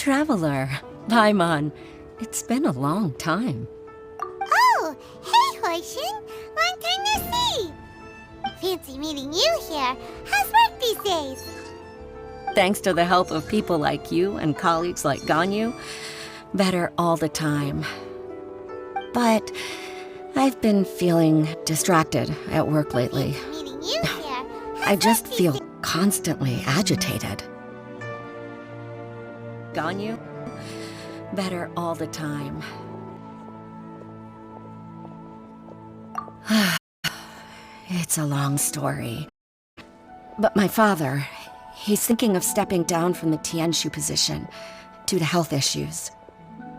traveler. Paimon. It's been a long time. Oh, hey, Hoishin. Long time no see. Fancy meeting you here. How's work these days? Thanks to the help of people like you and colleagues like Ganyu, better all the time. But I've been feeling distracted at work lately. Fancy meeting you here. I just feel constantly agitated. Ganyu, better all the time. It's a long story. But my father, he's thinking of stepping down from the Tianshu position due to health issues.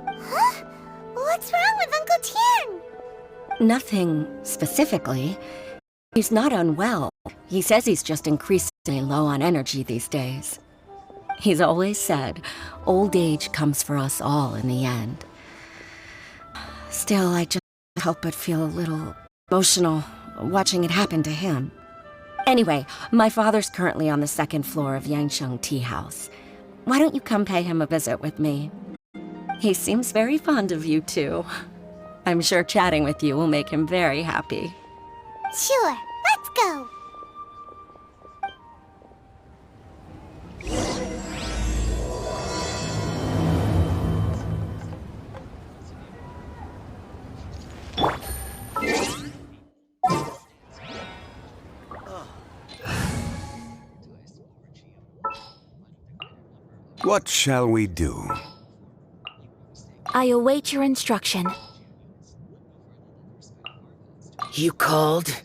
Huh? What's wrong with Uncle Tian? Nothing specifically. He's not unwell. He says he's just increasingly low on energy these days. He's always said, old age comes for us all in the end. Still, I just can't help but feel a little emotional watching it happen to him. Anyway, my father's currently on the second floor of Yangsheng Tea House. Why don't you come pay him a visit with me? He seems very fond of you, too. I'm sure chatting with you will make him very happy. Sure, let's go. What shall we do? I await your instruction. You called?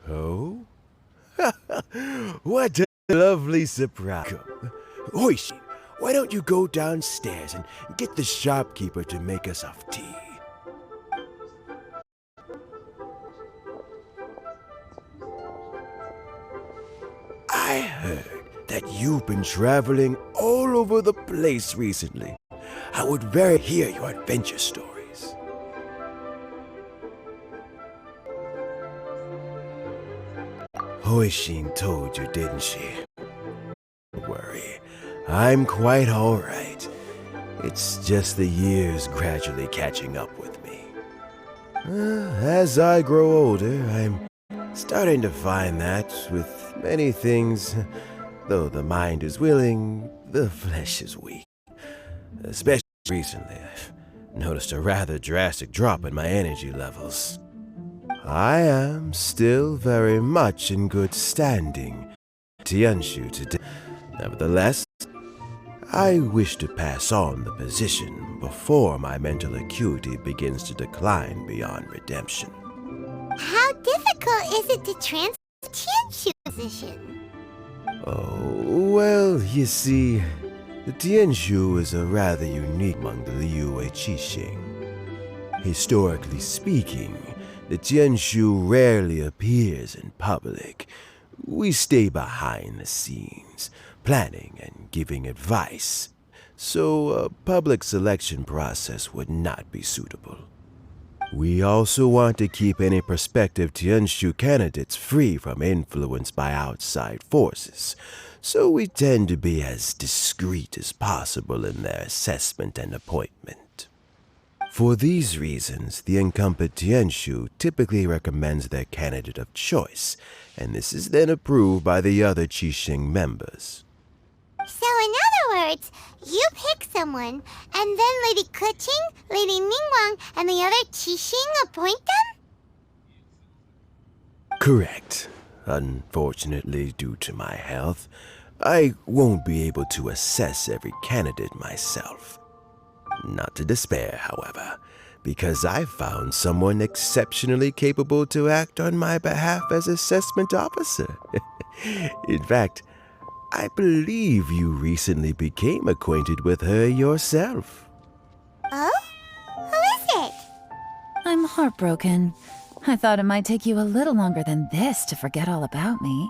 Oh? What a lovely surprise. Hoishin, why don't you go downstairs and get the shopkeeper to make us off tea? I heard that you've been traveling all over the place recently. I would very hear your adventure stories. Hoishin told you, didn't she? Don't worry, I'm quite alright. It's just the years gradually catching up with me. As I grow older, I'm starting to find that with many things, though the mind is willing, the flesh is weak. Especially recently, I've noticed a rather drastic drop in my energy levels. I am still very much in good standing, Tianshu today. Nevertheless, I wish to pass on the position before my mental acuity begins to decline beyond redemption. How difficult is it to transfer to Tianshu position? Oh, well, you see, the Tianshu is a rather unique among the Liyue Qixing. Historically speaking, the Tianshu rarely appears in public. We stay behind the scenes, planning and giving advice, so a public selection process would not be suitable. We also want to keep any prospective Tianshu candidates free from influence by outside forces, so we tend to be as discreet as possible in their assessment and appointment. For these reasons, the incumbent Tianshu typically recommends their candidate of choice, and this is then approved by the other Qixing members. So in other words, you pick someone, and then Lady Keqing, Lady Ningguang, and the other Qixing appoint them? Correct. Unfortunately, due to my health, I won't be able to assess every candidate myself. Not to despair, however, because I found someone exceptionally capable to act on my behalf as assessment officer. In fact, I believe you recently became acquainted with her yourself. Oh? Who is it? I'm heartbroken. I thought it might take you a little longer than this to forget all about me.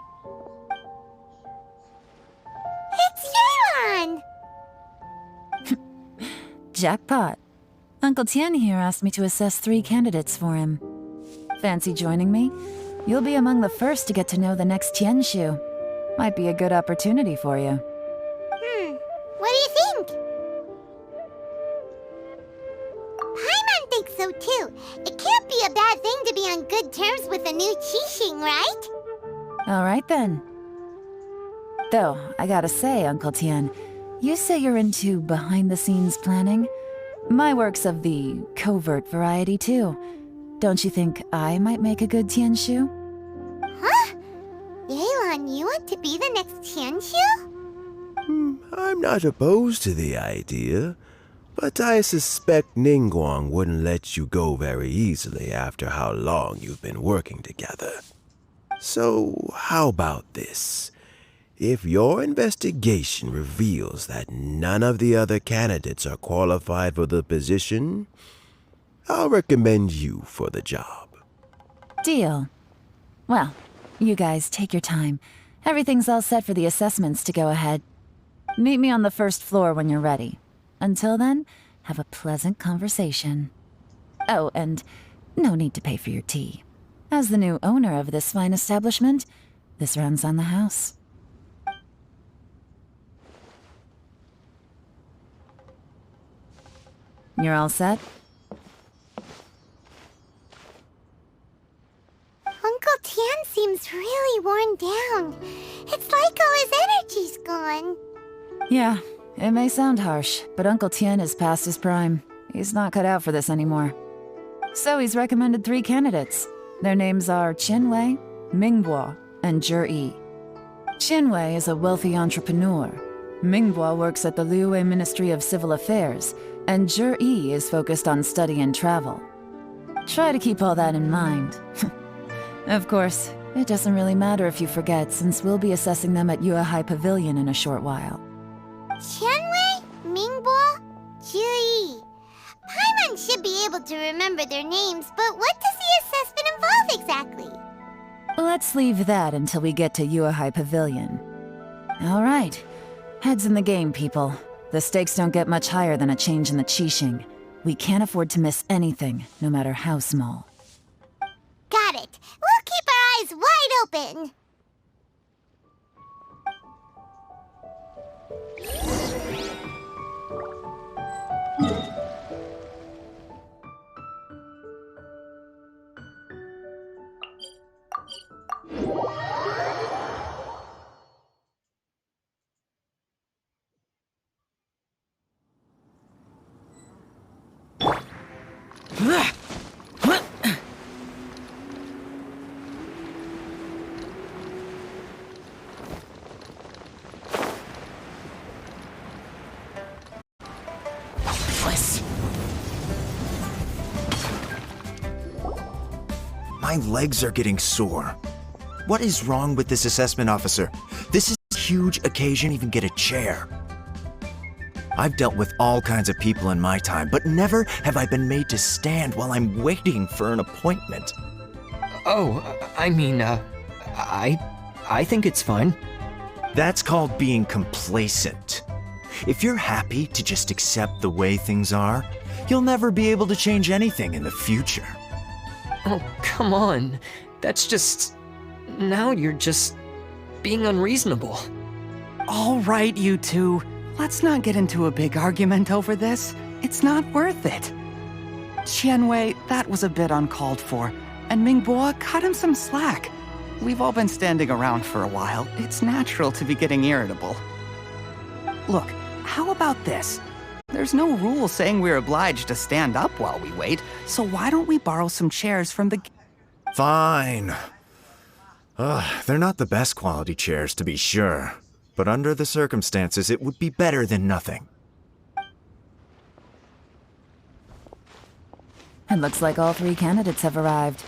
It's Yelan! Jackpot. Uncle Tien here asked me to assess 3 candidates for him. Fancy joining me? You'll be among the first to get to know the next Tianshu. Might be a good opportunity for you. What do you think? Paimon thinks so too. It can't be a bad thing to be on good terms with a new Qixing, right? Alright then. Though, I gotta say, Uncle Tien, you say you're into behind-the-scenes planning? My work's of the covert variety too. Don't you think I might make a good Tianshu? Huh? Yelan, you want to be the next Tianshu? I'm not opposed to the idea, but I suspect Ningguang wouldn't let you go very easily after how long you've been working together. So, how about this? If your investigation reveals that none of the other candidates are qualified for the position, I'll recommend you for the job. Deal. Well, you guys take your time. Everything's all set for the assessments to go ahead. Meet me on the first floor when you're ready. Until then, have a pleasant conversation. Oh, and no need to pay for your tea. As the new owner of this fine establishment, this runs on the house. You're all set? Uncle Tien seems really worn down. It's like all his energy's gone. Yeah, it may sound harsh, but Uncle Tien is past his prime. He's not cut out for this anymore. So he's recommended 3 candidates. Their names are Qinwei, Mingbo, and Zhi. Qinwei is a wealthy entrepreneur. Mingbo works at the Liyue Ministry of Civil Affairs, and Zhi is focused on study and travel. Try to keep all that in mind. Of course, it doesn't really matter if you forget, since we'll be assessing them at Yuehai Pavilion in a short while. Qianwei, Mingbo, Zhi. Paimon should be able to remember their names, but what does the assessment involve exactly? Let's leave that until we get to Yuehai Pavilion. All right. Heads in the game, people. The stakes don't get much higher than a change in the Qixing. We can't afford to miss anything, no matter how small. Got it. We'll keep our eyes wide open. My legs are getting sore. What is wrong with this assessment officer? This is a huge occasion to even get a chair. I've dealt with all kinds of people in my time, but never have I been made to stand while I'm waiting for an appointment. Oh, I mean, I think it's fine. That's called being complacent. If you're happy to just accept the way things are, you'll never be able to change anything in the future. Oh, come on. That's just... Now you're just being unreasonable. All right, you two. Let's not get into a big argument over this. It's not worth it. Qianwei, that was a bit uncalled for. And Mingbo, cut him some slack. We've all been standing around for a while. It's natural to be getting irritable. Look, how about this? There's no rule saying we're obliged to stand up while we wait, so why don't we borrow some chairs from the... Fine. They're not the best quality chairs, to be sure. But under the circumstances, it would be better than nothing. It looks like all 3 candidates have arrived.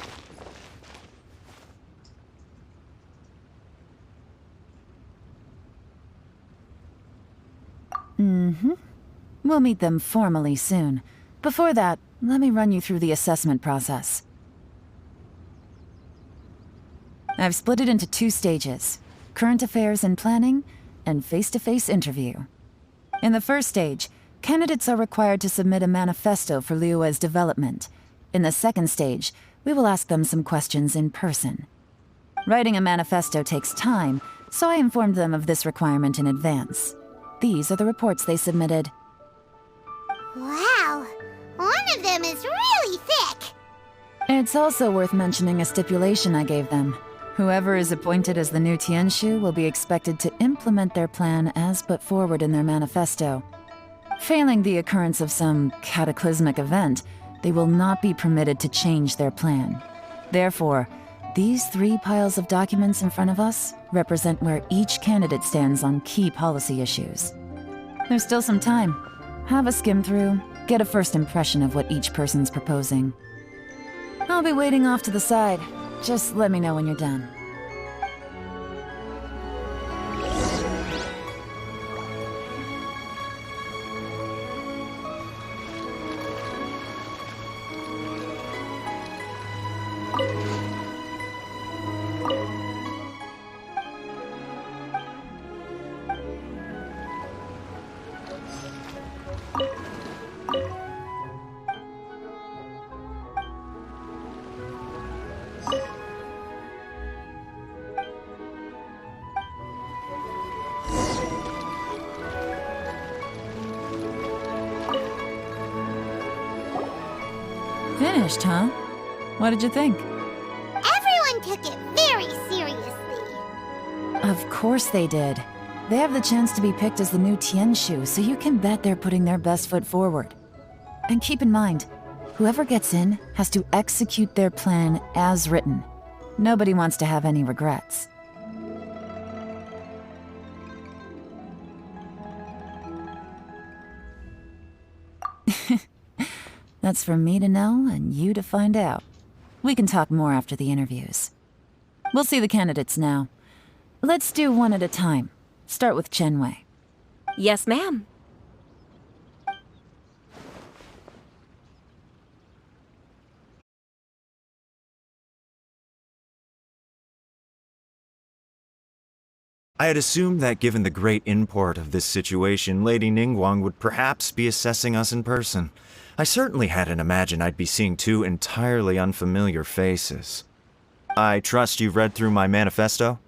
We'll meet them formally soon. Before that, let me run you through the assessment process. I've split it into 2 stages: current affairs and planning, and face-to-face interview. In the first stage, candidates are required to submit a manifesto for Liyue's development. In the second stage, we will ask them some questions in person. Writing a manifesto takes time, so I informed them of this requirement in advance. These are the reports they submitted. Wow, one of them is really thick. It's also worth mentioning a stipulation I gave them. Whoever is appointed as the new Tianshu will be expected to implement their plan as put forward in their manifesto. Failing the occurrence of some cataclysmic event, they will not be permitted to change their plan. Therefore, these 3 piles of documents in front of us represent where each candidate stands on key policy issues. There's still some time. Have a skim through, get a first impression of what each person's proposing. I'll be waiting off to the side. Just let me know when you're done. Finished, huh? What did you think? Everyone took it very seriously. Of course they did. They have the chance to be picked as the new Tianshu, so you can bet they're putting their best foot forward. And keep in mind, whoever gets in has to execute their plan as written. Nobody wants to have any regrets. That's for me to know and you to find out. We can talk more after the interviews. We'll see the candidates now. Let's do one at a time. Start with Chenwei. Yes, ma'am. I had assumed that given the great import of this situation, Lady Ningguang would perhaps be assessing us in person. I certainly hadn't imagined I'd be seeing 2 entirely unfamiliar faces. I trust you've read through my manifesto?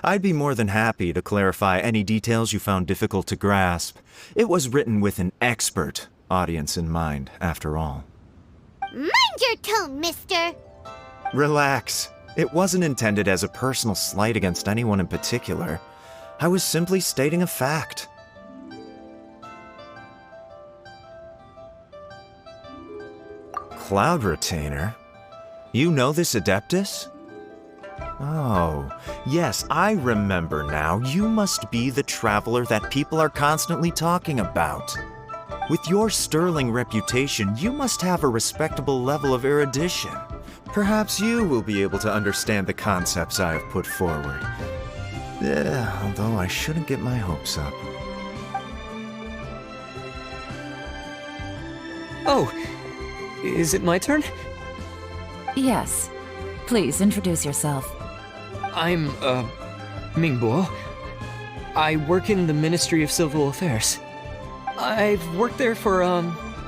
I'd be more than happy to clarify any details you found difficult to grasp. It was written with an expert audience in mind, after all. Mind your tone, mister. Relax. It wasn't intended as a personal slight against anyone in particular. I was simply stating a fact. Cloud Retainer? You know this Adeptus? Oh, yes, I remember now. You must be the traveler that people are constantly talking about. With your sterling reputation, you must have a respectable level of erudition. Perhaps you will be able to understand the concepts I have put forward. Although I shouldn't get my hopes up. Oh, is it my turn? Yes. Please introduce yourself. I'm, Mingbo. I work in the Ministry of Civil Affairs. I've worked there for,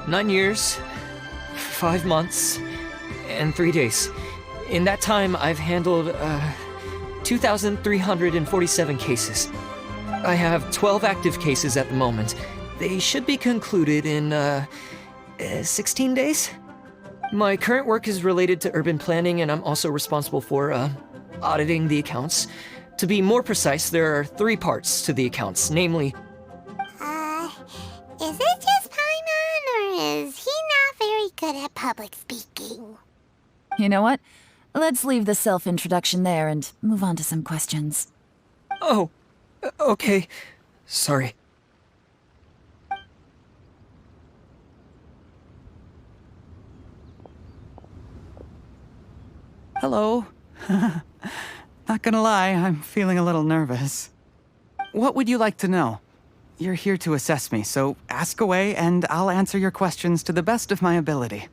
9 years, 5 months, and 3 days. In that time, I've handled, 2,347 cases. I have 12 active cases at the moment. They should be concluded in, 16 days? My current work is related to urban planning, and I'm also responsible for, auditing the accounts. To be more precise, there are 3 parts to the accounts, namely... Is it just Paimon, or is he not very good at public speaking? You know what? Let's leave the self-introduction there and move on to some questions. Oh, okay. Sorry. Hello. Not gonna lie, I'm feeling a little nervous. What would you like to know? you're here to assess me, so ask away and I'll answer your questions to the best of my ability.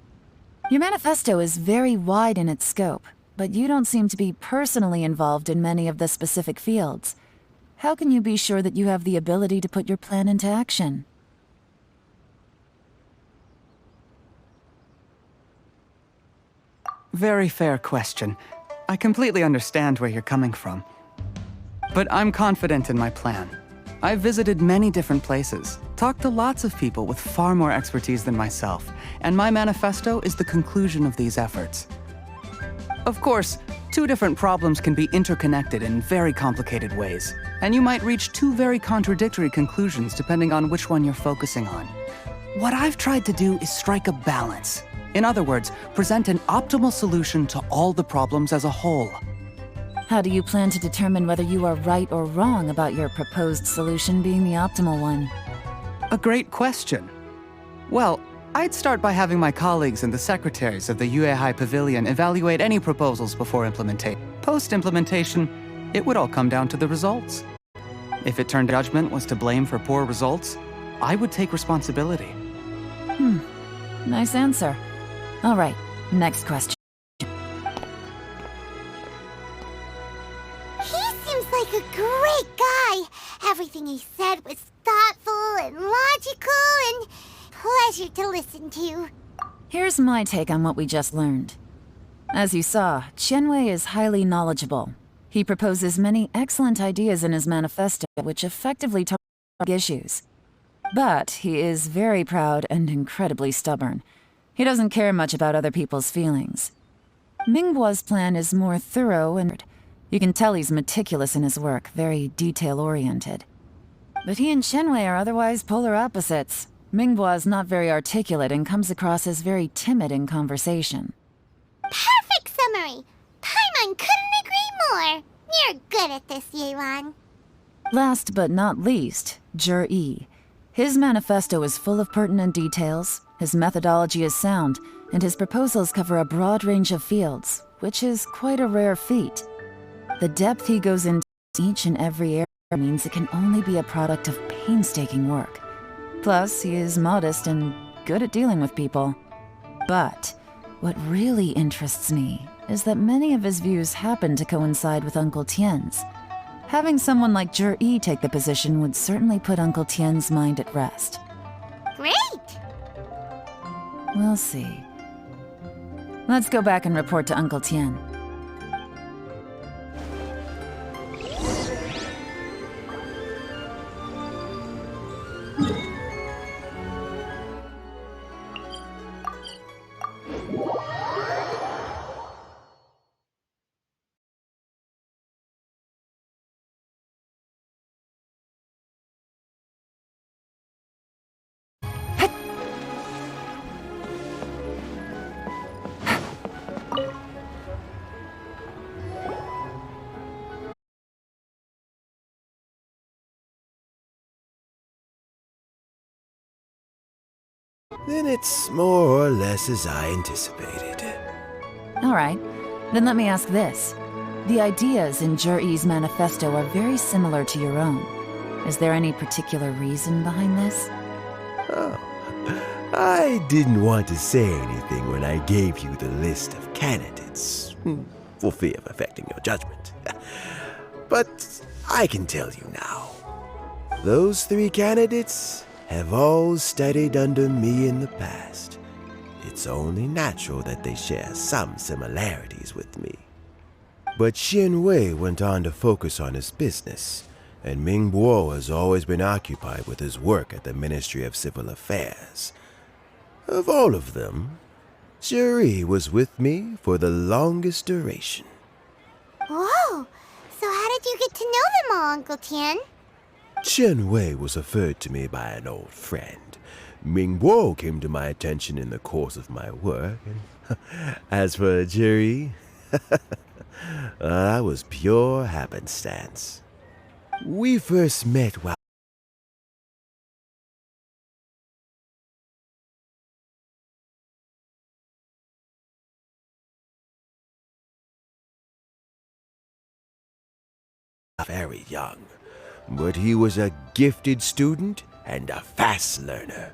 Your manifesto is very wide in its scope, but you don't seem to be personally involved in many of the specific fields. How can you be sure that you have the ability to put your plan into action? Very fair question. I completely understand where you're coming from. But I'm confident in my plan. I've visited many different places, talked to lots of people with far more expertise than myself, and my manifesto is the conclusion of these efforts. Of course, two different problems can be interconnected in very complicated ways, and you might reach two very contradictory conclusions depending on which one you're focusing on. What I've tried to do is strike a balance. In other words, present an optimal solution to all the problems as a whole. How do you plan to determine whether you are right or wrong about your proposed solution being the optimal one? A great question. Well, I'd start by having my colleagues and the secretaries of the Yuehai Pavilion evaluate any proposals before implementation. Post-implementation, it would all come down to the results. If it turned judgment was to blame for poor results, I would take responsibility. Nice answer. All right, next question. He seems like a great guy. Everything he said was thoughtful and logical and pleasure to listen to. Here's my take on what we just learned. As you saw, Qianwei is highly knowledgeable. He proposes many excellent ideas in his manifesto which effectively target issues. But he is very proud and incredibly stubborn. He doesn't care much about other people's feelings. Mingbo's plan is more thorough and you can tell he's meticulous in his work, very detail-oriented. But he and Qianwei are otherwise polar opposites. Mingbo is not very articulate and comes across as very timid in conversation. Perfect summary! Paimon couldn't agree more. You're good at this, Yelan. Last but not least, Zhi. His manifesto is full of pertinent details, his methodology is sound, and his proposals cover a broad range of fields, which is quite a rare feat. The depth he goes into each and every area means it can only be a product of painstaking work. Plus, he is modest and good at dealing with people. But what really interests me is that many of his views happen to coincide with Uncle Tien's. Having someone like Zhi take the position would certainly put Uncle Tien's mind at rest. Great! We'll see. Let's go back and report to Uncle Tien. Then it's more or less as I anticipated. All right, then let me ask this. The ideas in Zhi's manifesto are very similar to your own. Is there any particular reason behind this? Oh, I didn't want to say anything when I gave you the list of candidates, for fear of affecting your judgment. But I can tell you now. Those 3 candidates have all studied under me in the past. It's only natural that they share some similarities with me. But Qianwei went on to focus on his business, and Mingbo has always been occupied with his work at the Ministry of Civil Affairs. Of all of them, Zhi was with me for the longest duration. Whoa! So how did you get to know them all, Uncle Tien? Qianwei was referred to me by an old friend. Mingbo came to my attention in the course of my work, and as for Zhi, that was pure happenstance. We first met while very young. but he was a gifted student and a fast learner.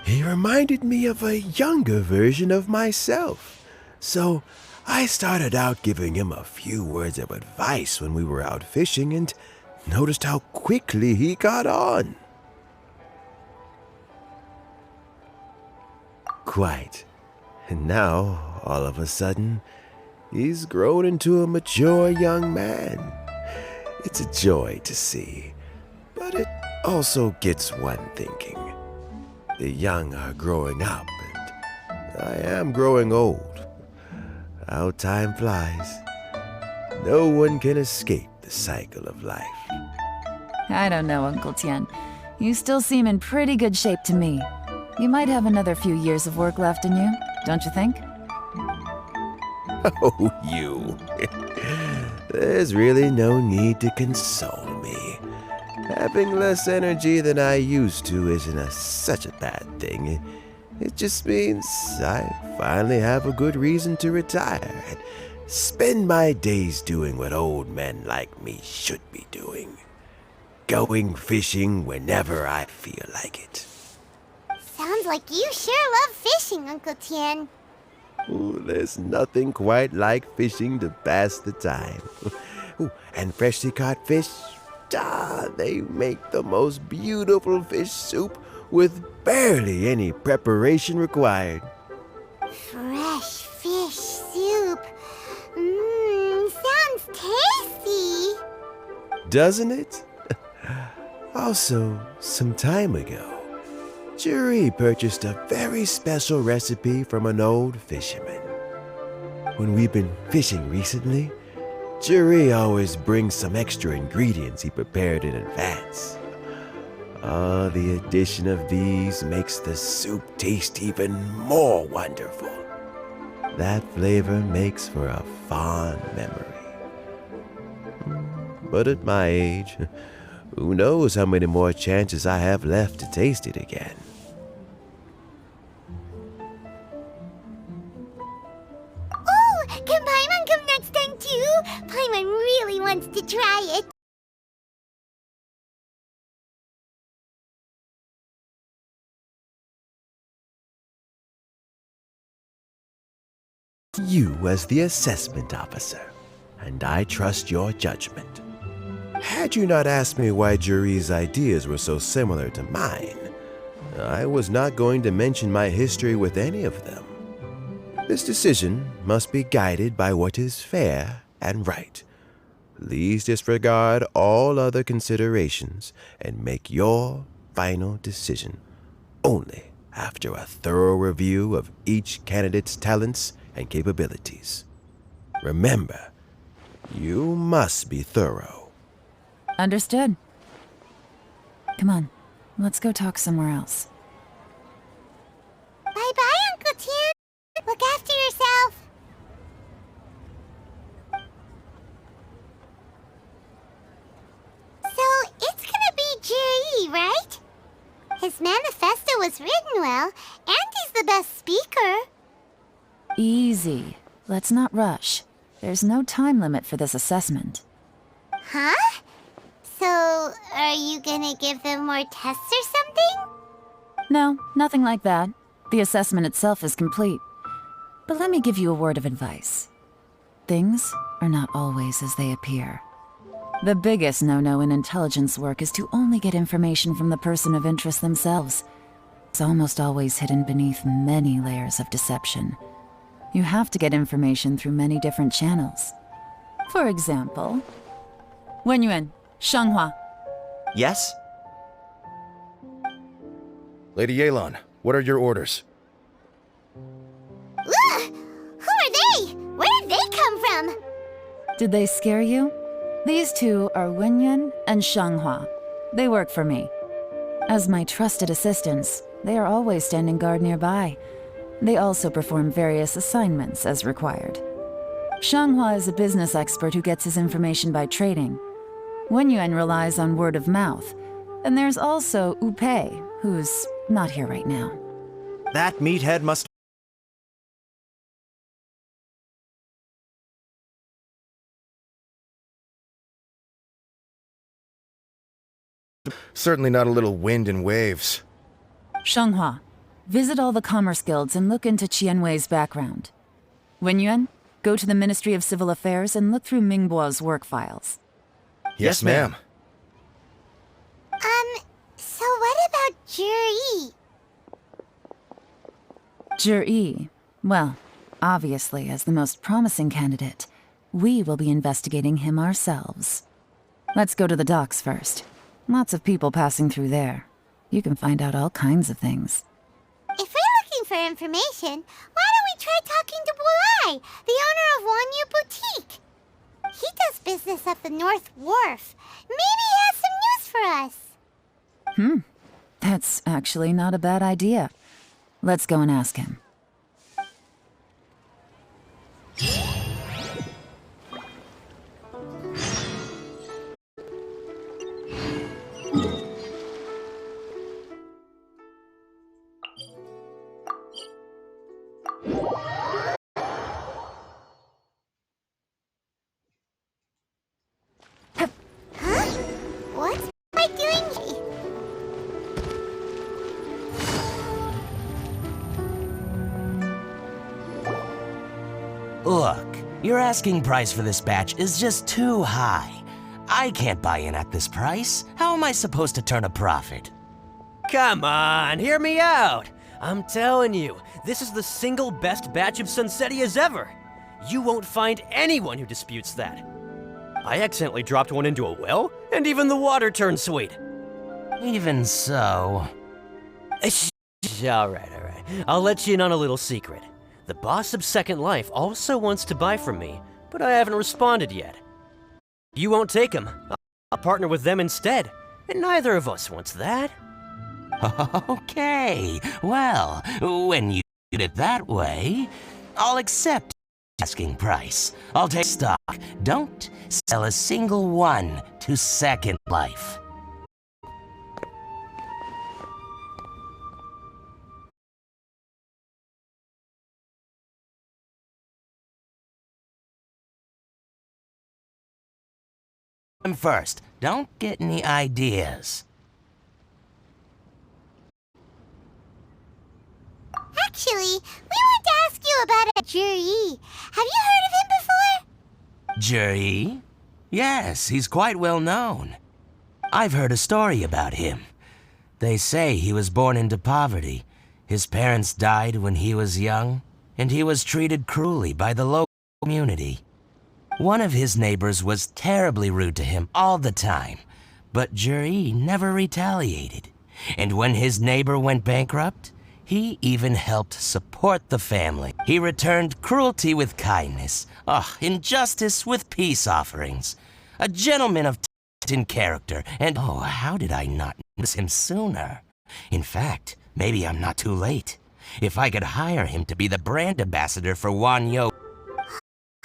He reminded me of a younger version of myself, so I started out giving him a few words of advice when we were out fishing and noticed how quickly he got on. Quite. And now, all of a sudden, he's grown into a mature young man. It's a joy to see, but it also gets one thinking. The young are growing up, and I am growing old. How time flies. No one can escape the cycle of life. I don't know, Uncle Tien. You still seem in pretty good shape to me. You might have another few years of work left in you, don't you think? Oh, you. There's really no need to console me. Having less energy than I used to isn't such a bad thing. It just means I finally have a good reason to retire and spend my days doing what old men like me should be doing. Going fishing whenever I feel like it. Sounds like you sure love fishing, Uncle Tien. Ooh, there's nothing quite like fishing to pass the time. Ooh, and freshly caught fish, they make the most beautiful fish soup with barely any preparation required. Fresh fish soup. Sounds tasty. Doesn't it? Also, some time ago, Jerry purchased a very special recipe from an old fisherman. When we've been fishing recently, Jerry always brings some extra ingredients he prepared in advance. The addition of these makes the soup taste even more wonderful. That flavor makes for a fond memory. But at my age, who knows how many more chances I have left to taste it again. Oh, can Paimon come next time too? Paimon really wants to try it. You as the assessment officer, and I trust your judgment. Had you not asked me why Juri's ideas were so similar to mine, I was not going to mention my history with any of them. This decision must be guided by what is fair and right. Please disregard all other considerations and make your final decision only after a thorough review of each candidate's talents and capabilities. Remember, you must be thorough. Understood. Come on, let's go talk somewhere else. Bye-bye, Uncle Tien. Look after yourself. So, it's gonna be Jiri, right? His manifesto was written well, and he's the best speaker. Easy. Let's not rush. There's no time limit for this assessment. Huh? So, are you gonna give them more tests or something? No, nothing like that. The assessment itself is complete. But let me give you a word of advice. Things are not always as they appear. The biggest no-no in intelligence work is to only get information from the person of interest themselves. It's almost always hidden beneath many layers of deception. You have to get information through many different channels. For example, Wenyuan, Shanghua. Yes? Lady Yelan, what are your orders? Ugh! Who are they? Where did they come from? Did they scare you? These two are Wenyuan and Shanghua. They work for me. As my trusted assistants, they are always standing guard nearby. They also perform various assignments as required. Shanghua is a business expert who gets his information by trading. Wenyuan relies on word of mouth. And there's also Upei, who's not here right now. That meathead must Certainly not a little wind and waves. Shenghua, visit all the commerce guilds and look into Qianwei's background. Wenyuan, go to the Ministry of Civil Affairs and look through Mingbo's work files. Yes, ma'am. So what about Juri? Juri, well, obviously, as the most promising candidate, we will be investigating him ourselves. Let's go to the docks first. Lots of people passing through there. You can find out all kinds of things. If we're looking for information, why don't we try talking to Bulai, the owner of Wanyu Boutique? He does business at the North Wharf. Maybe he has some news for us. That's actually not a bad idea. Let's go and ask him. What am I doing here? Look, your asking price for this batch is just too high. I can't buy in at this price. How am I supposed to turn a profit? Come on, hear me out. I'm telling you, this is the single best batch of Sunsettias ever. You won't find anyone who disputes that. I accidentally dropped one into a well, and even the water turned sweet. Even so... Alright. I'll let you in on a little secret. The boss of Second Life also wants to buy from me, but I haven't responded yet. You won't take him. I'll partner with them instead, and neither of us wants that. Okay, well, when you put it that way, I'll accept asking price. I'll take stock. Don't sell a single one to Second Life. First, don't get any ideas. Actually, we wanted to ask you about a Juri. Have you heard of him before? Juri? Yes, he's quite well known. I've heard a story about him. They say he was born into poverty. His parents died when he was young, and he was treated cruelly by the local community. One of his neighbors was terribly rude to him all the time, but Juri never retaliated. And when his neighbor went bankrupt, he even helped support the family. He returned cruelty with kindness, injustice with peace offerings. A gentleman of tact and character, and how did I not notice him sooner? In fact, maybe I'm not too late. If I could hire him to be the brand ambassador for Wanyo.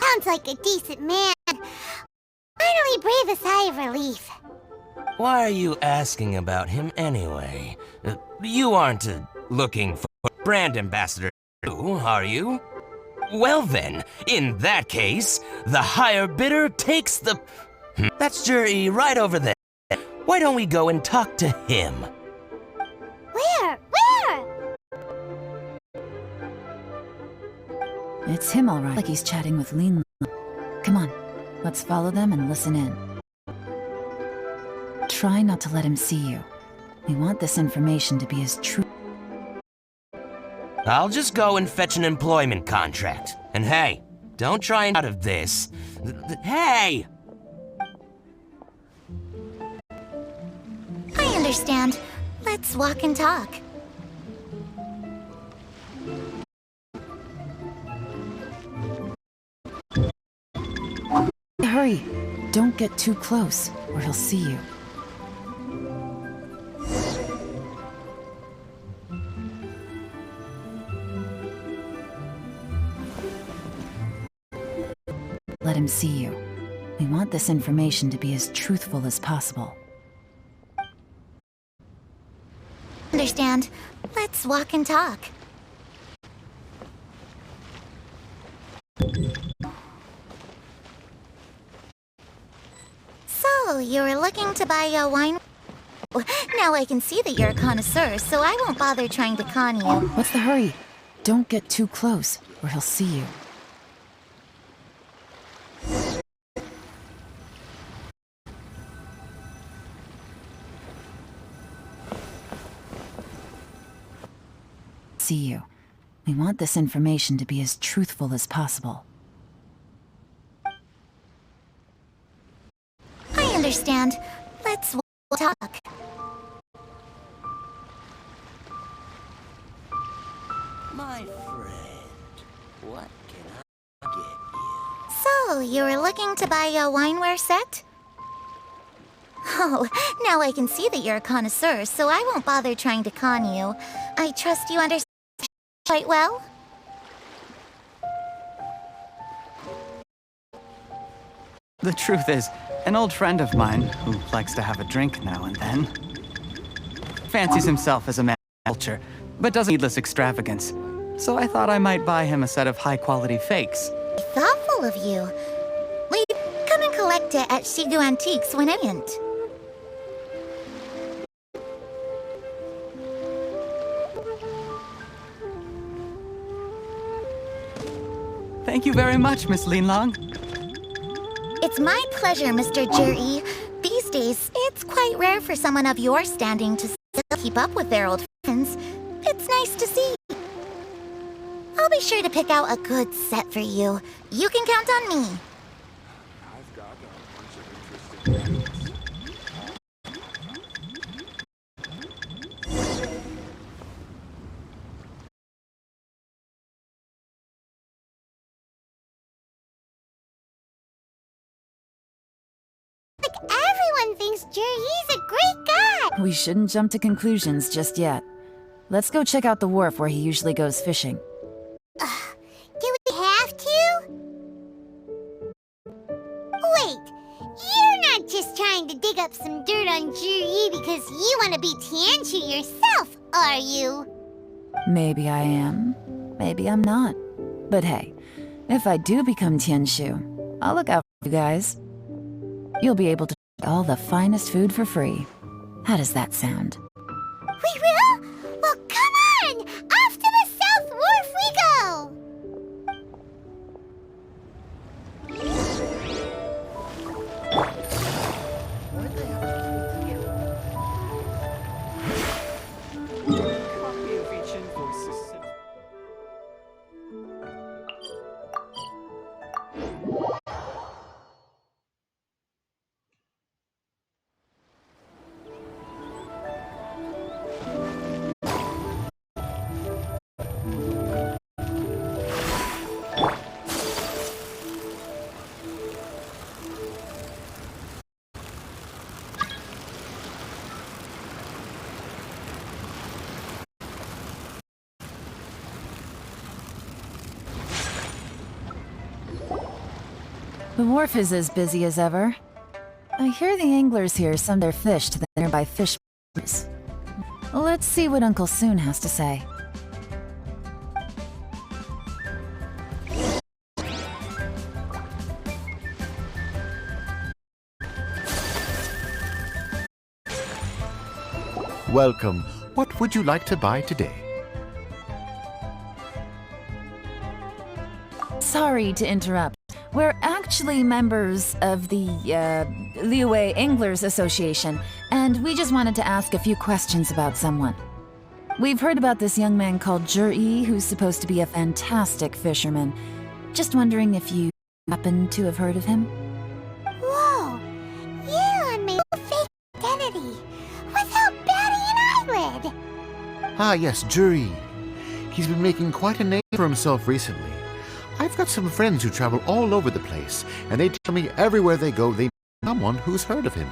Sounds like a decent man. Finally breathe a sigh of relief. Why are you asking about him anyway? You aren't looking for brand ambassador, are you? Well then, in that case, the higher bidder takes the... That's Juri right over there. Why don't we go and talk to him? Where? It's him all right. Like he's chatting with Lin. Come on, let's follow them and listen in. Try not to let him see you. We want this information to be as true. I'll just go and fetch an employment contract. And hey, don't try and out of this. Hey! I understand. Let's walk and talk. Hurry! Don't get too close, or he'll see you. Let him see you. We want this information to be as truthful as possible. Understand. Let's walk and talk. So, you were looking to buy a wine? Now I can see that you're a connoisseur, so I won't bother trying to con you. What's the hurry? Don't get too close, or he'll see you. See you. We want this information to be as truthful as possible. I understand. Let's talk. My friend, what can I get you? So, you were looking to buy a wineware set? Oh, now I can see that you're a connoisseur, so I won't bother trying to con you. I trust you understand quite well? The truth is, an old friend of mine, who likes to have a drink now and then, fancies himself as a man of culture, but doesn't needless extravagance. So I thought I might buy him a set of high-quality fakes. Thoughtful of you. Come and collect it at Shigu Antiques when I can't. Thank you very much, Miss Linlong. It's my pleasure, Mr. Juri. These days, it's quite rare for someone of your standing to still keep up with their old friends. It's nice to see. I'll be sure to pick out a good set for you. You can count on me. I've got a bunch of interesting things. Everyone thinks Juri's a great guy. We shouldn't jump to conclusions just yet. Let's go check out the wharf where he usually goes fishing. Do we have to? Wait, you're not just trying to dig up some dirt on Juri because you want to be Tianchu yourself, are you? Maybe I am. Maybe I'm not. But hey, if I do become Tianshu, I'll look out for you guys. You'll be able to eat all the finest food for free. How does that sound? We will? Well, come on! Off to the South Wharf we go! Copy of each invoice is sent. The wharf is as busy as ever. I hear the anglers here send their fish to the nearby fish markets. Let's see what Uncle Soon has to say. Welcome. What would you like to buy today? Sorry to interrupt. We're actually members of the, Liyue Anglers Association, and we just wanted to ask a few questions about someone. We've heard about this young man called Juri, who's supposed to be a fantastic fisherman. Just wondering if you happen to have heard of him? Whoa! Yelan made a fake identity without batting an eyelid! Ah, yes, Juri. He's been making quite a name for himself recently. I've got some friends who travel all over the place, and they tell me everywhere they go they meet someone who's heard of him.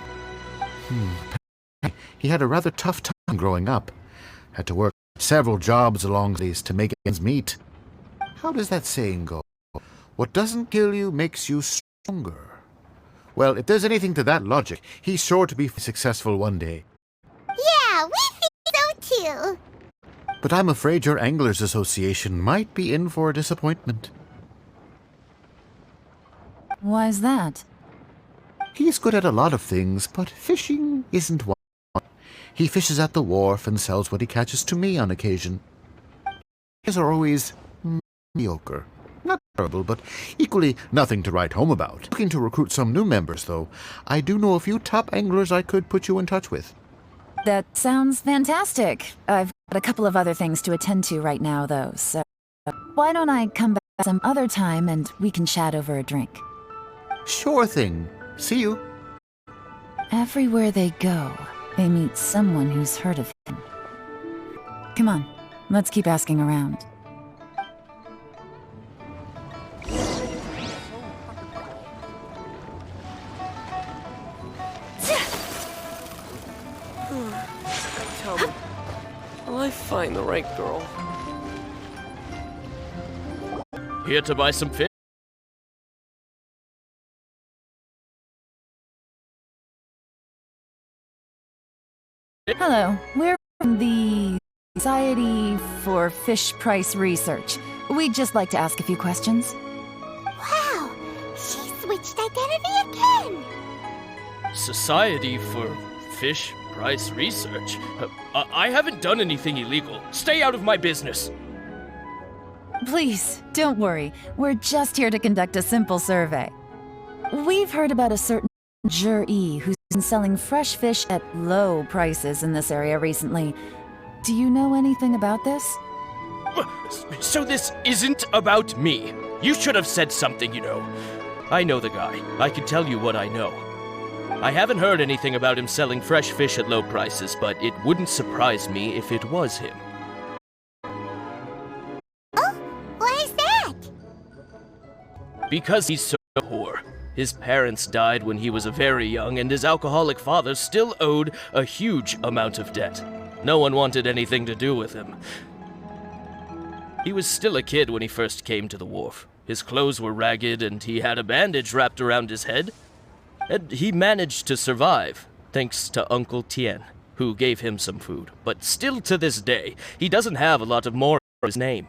He had a rather tough time growing up. Had to work several jobs along these to make ends meet. How does that saying go? What doesn't kill you makes you stronger. Well, if there's anything to that logic, he's sure to be successful one day. Yeah, we think so too! But I'm afraid your Anglers Association might be in for a disappointment. Why's that? He's good at a lot of things, but fishing isn't one. He fishes at the wharf and sells what he catches to me on occasion. His are always mediocre. Not terrible, but equally nothing to write home about. Looking to recruit some new members, though. I do know a few top anglers I could put you in touch with. That sounds fantastic. I've got a couple of other things to attend to right now, though, so why don't I come back some other time and we can chat over a drink? Sure thing. See you. Everywhere they go, they meet someone who's heard of him. Come on, let's keep asking around. Tell me, will I find the right girl? Here to buy some fish? Hello, we're from the Society for Fish Price Research. We'd just like to ask a few questions. Wow, she switched identity again. Society for Fish Price Research? I haven't done anything illegal. Stay out of my business. Please, don't worry. We're just here to conduct a simple survey. We've heard about a certain Jur-E who's been selling fresh fish at low prices in this area recently. Do you know anything about this? So this isn't about me. You should have said something, you know. I know the guy. I can tell you what I know. I haven't heard anything about him selling fresh fish at low prices, but it wouldn't surprise me if it was him. Oh, why is that? Because he's so poor. His parents died when he was very young, and his alcoholic father still owed a huge amount of debt. No one wanted anything to do with him. He was still a kid when he first came to the wharf. His clothes were ragged, and he had a bandage wrapped around his head. And he managed to survive, thanks to Uncle Tien, who gave him some food. But still to this day, he doesn't have a lot of more in his name.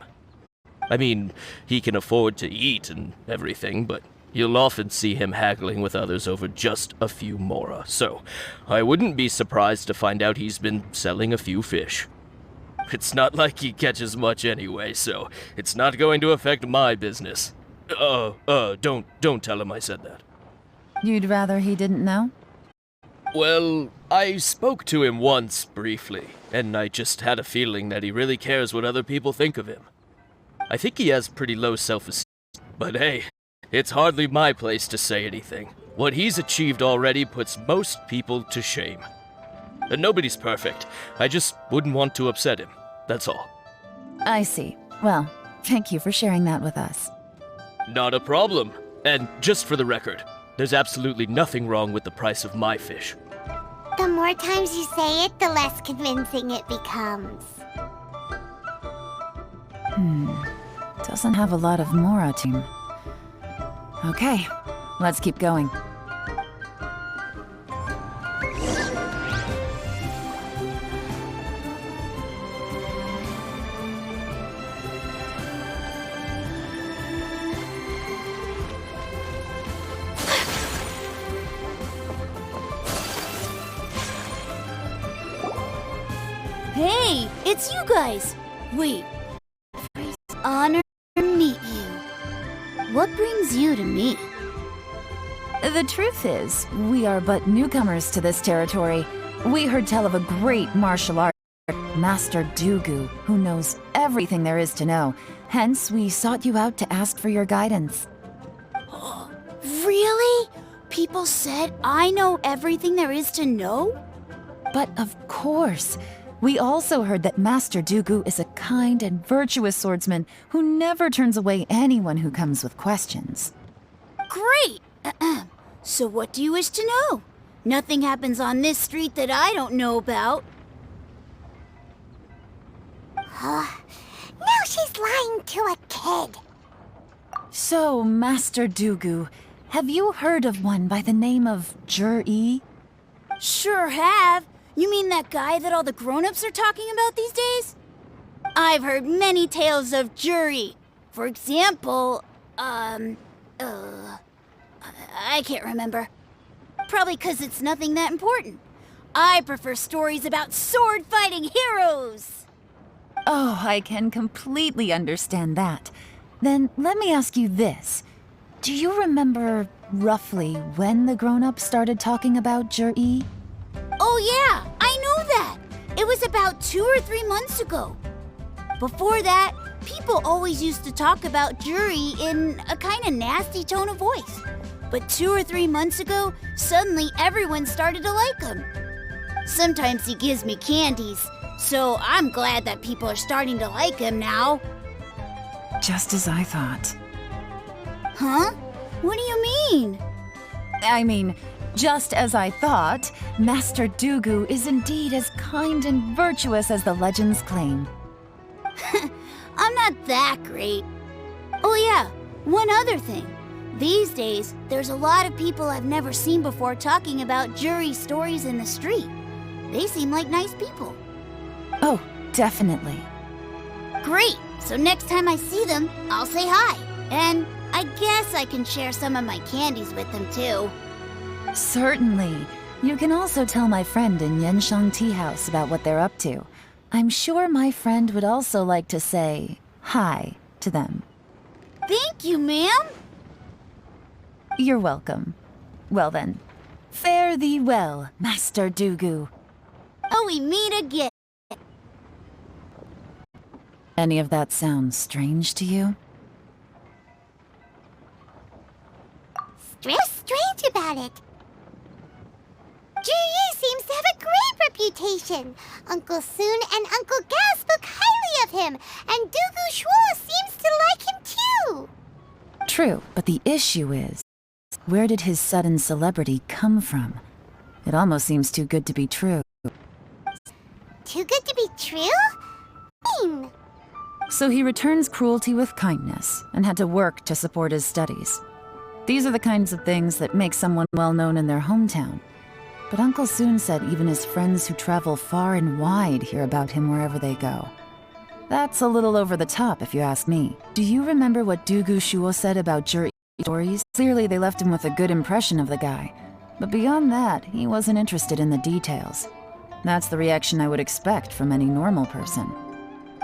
I mean, he can afford to eat and everything, but you'll often see him haggling with others over just a few mora, so I wouldn't be surprised to find out he's been selling a few fish. It's not like he catches much anyway, so it's not going to affect my business. Don't tell him I said that. You'd rather he didn't know? Well, I spoke to him once, briefly, and I just had a feeling that he really cares what other people think of him. I think he has pretty low self-esteem, but hey, it's hardly my place to say anything. What he's achieved already puts most people to shame. And nobody's perfect. I just wouldn't want to upset him, that's all. I see. Well, thank you for sharing that with us. Not a problem. And just for the record, there's absolutely nothing wrong with the price of my fish. The more times you say it, the less convincing it becomes. Doesn't have a lot of mora to him. Okay, let's keep going. Hey, it's you guys! Wait. Honor to meet you. What brings you to me? The truth is, we are but newcomers to this territory. We heard tell of a great martial artist, Master Dugu, who knows everything there is to know. Hence, we sought you out to ask for your guidance. Really? People said I know everything there is to know? But of course. We also heard that Master Dugu is a kind and virtuous swordsman who never turns away anyone who comes with questions. Great! So what do you wish to know? Nothing happens on this street that I don't know about. Now she's lying to a kid. So, Master Dugu, have you heard of one by the name of Jur-E? Sure have. You mean that guy that all the grown-ups are talking about these days? I've heard many tales of Jur-E. For example, I can't remember. Probably 'cause it's nothing that important. I prefer stories about sword-fighting heroes. Oh, I can completely understand that. Then let me ask you this. Do you remember roughly when the grown-ups started talking about Jur-E? Oh yeah, I know that. It was about 2 or 3 months ago. Before that, people always used to talk about Juri in a kind of nasty tone of voice. But 2 or 3 months ago, suddenly everyone started to like him. Sometimes he gives me candies, so I'm glad that people are starting to like him now. Just as I thought. Huh? What do you mean? I mean, just as I thought, Master Dugu is indeed as kind and virtuous as the legends claim. I'm not that great. Oh yeah, one other thing. These days, there's a lot of people I've never seen before talking about Juri stories in the street. They seem like nice people. Oh, definitely. Great! So next time I see them, I'll say hi. And I guess I can share some of my candies with them too. Certainly. You can also tell my friend in Yenshang Tea House about what they're up to. I'm sure my friend would also like to say hi to them. Thank you, ma'am. You're welcome. Well then, fare thee well, Master Dugu. Oh, we meet again. Any of that sound strange to you? What's strange about it? Juri seems to have a great reputation. Uncle Soon and Uncle Gao spoke highly of him, and Dugu Shuo seems to like him too. True, but the issue is, where did his sudden celebrity come from? It almost seems too good to be true. Too good to be true? So he returns cruelty with kindness, and had to work to support his studies. These are the kinds of things that make someone well known in their hometown. But Uncle Soon said even his friends who travel far and wide hear about him wherever they go. That's a little over the top, if you ask me. Do you remember what Dugu Shuo said about Juri stories? Clearly they left him with a good impression of the guy. But beyond that, he wasn't interested in the details. That's the reaction I would expect from any normal person.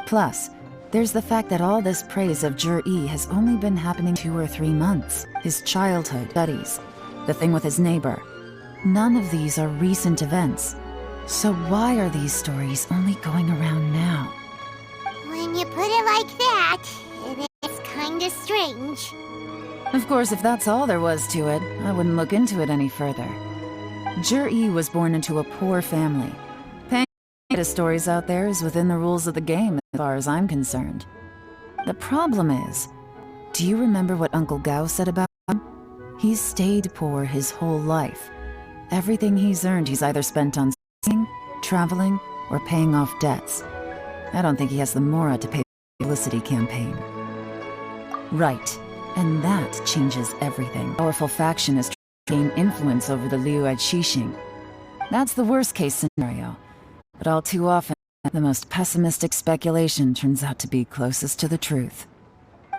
Plus, there's the fact that all this praise of Jur-E has only been happening 2 or 3 months. His childhood studies, the thing with his neighbor. None of these are recent events. So why are these stories only going around now? When you put it like that, it is kinda strange. Of course, if that's all there was to it, I wouldn't look into it any further. Jur-E was born into a poor family. Paying to stories out there is within the rules of the game as far as I'm concerned. The problem is, do you remember what Uncle Gao said about him? He's stayed poor his whole life. Everything he's earned he's either spent on singing, traveling, or paying off debts. I don't think he has the mora to pay the publicity campaign. Right, and that changes everything. A powerful faction is trying to gain influence over the Liu at Xixing. That's the worst case scenario. But all too often, the most pessimistic speculation turns out to be closest to the truth.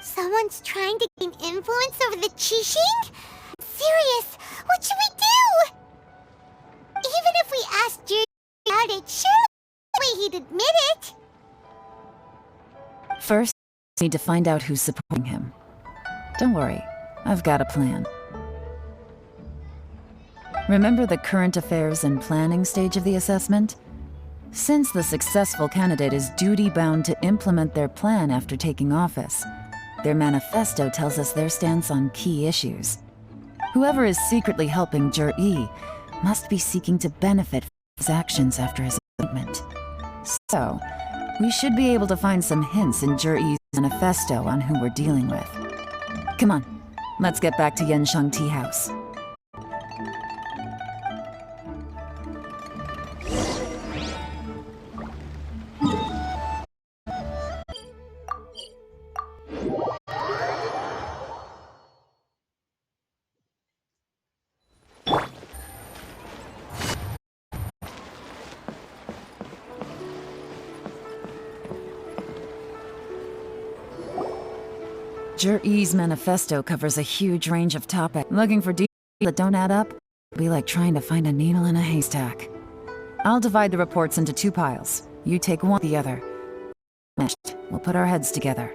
Someone's trying to gain influence over the Qixing? Serious, what should we do? Even if we asked Juri about it, surely he'd admit it. First, we need to find out who's supporting him. Don't worry, I've got a plan. Remember the current affairs and planning stage of the assessment? Since the successful candidate is duty-bound to implement their plan after taking office, their manifesto tells us their stance on key issues. Whoever is secretly helping Jur-E must be seeking to benefit from his actions after his appointment. So, we should be able to find some hints in Jur-E's manifesto on who we're dealing with. Come on, let's get back to Yenshang Tea House. Jur-E's manifesto covers a huge range of topics. Looking for details that don't add up would be like trying to find a needle in a haystack. I'll divide the reports into 2 piles. You take one, the other. Finished. We'll put our heads together.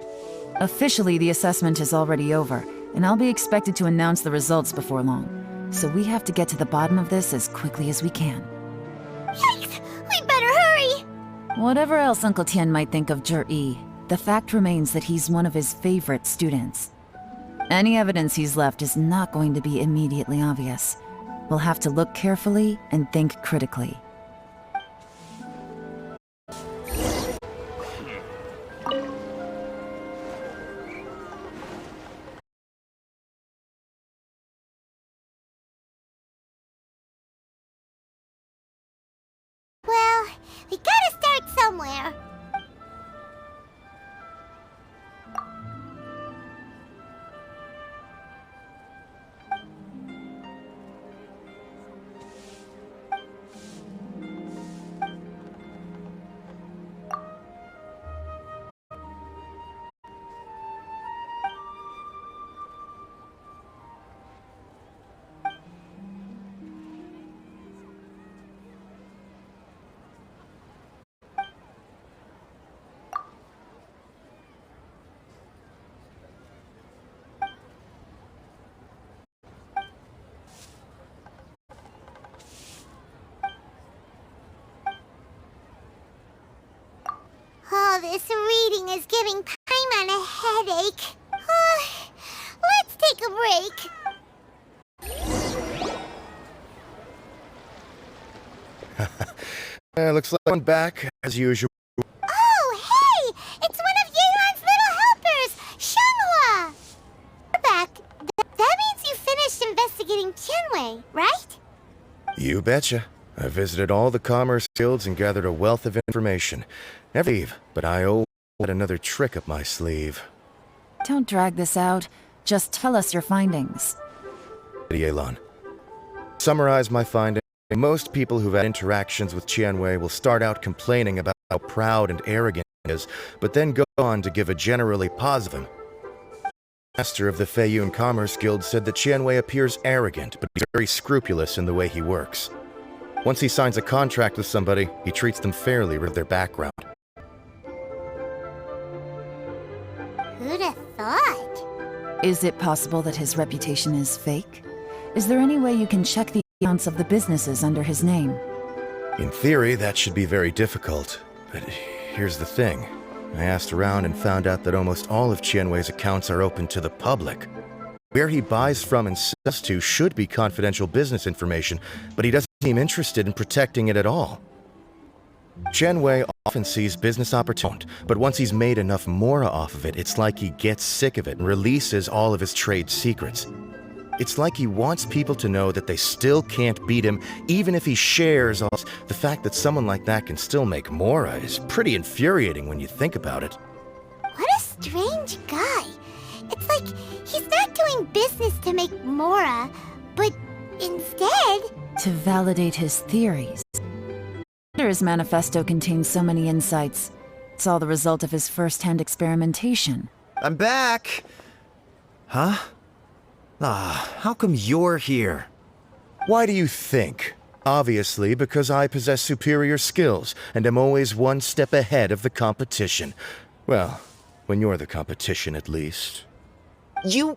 Officially, the assessment is already over, and I'll be expected to announce the results before long. So we have to get to the bottom of this as quickly as we can. Yikes! We better hurry! Whatever else Uncle Tian might think of Zhi, the fact remains that he's one of his favorite students. Any evidence he's left is not going to be immediately obvious. We'll have to look carefully and think critically. Well, we gotta start somewhere. Oh, this reading is giving Paimon a headache. Let's take a break. Looks like one back, as usual. Oh, hey! It's one of Yelan's little helpers, Shenghua! You're back. That means you finished investigating Qianwei, right? You betcha. I visited all the commerce guilds and gathered a wealth of information. Never leave, but I had another trick up my sleeve. Don't drag this out. Just tell us your findings. Yelan. Summarize my findings. Most people who've had interactions with Qianwei will start out complaining about how proud and arrogant he is, but then go on to give a generally positive. The master of the Feiyun Commerce Guild said that Qianwei appears arrogant, but he's very scrupulous in the way he works. Once he signs a contract with somebody, he treats them fairly with their background. Who'd have thought? Is it possible that his reputation is fake? Is there any way you can check the accounts of the businesses under his name? In theory, that should be very difficult. But here's the thing. I asked around and found out that almost all of Qianwei's accounts are open to the public. Where he buys from and sells to should be confidential business information, but he doesn't seem interested in protecting it at all. Qianwei often sees business opportunity, but once he's made enough mora off of it, it's like he gets sick of it and releases all of his trade secrets. It's like he wants people to know that they still can't beat him, even if he shares all. The fact that someone like that can still make mora is pretty infuriating when you think about it. What a strange guy. It's like he's not doing business to make mora, but instead... to validate his theories. His manifesto contains so many insights. It's all the result of his first-hand experimentation. I'm back! Huh? How come you're here? Why do you think? Obviously, because I possess superior skills and am always one step ahead of the competition. Well, when you're the competition, at least. You...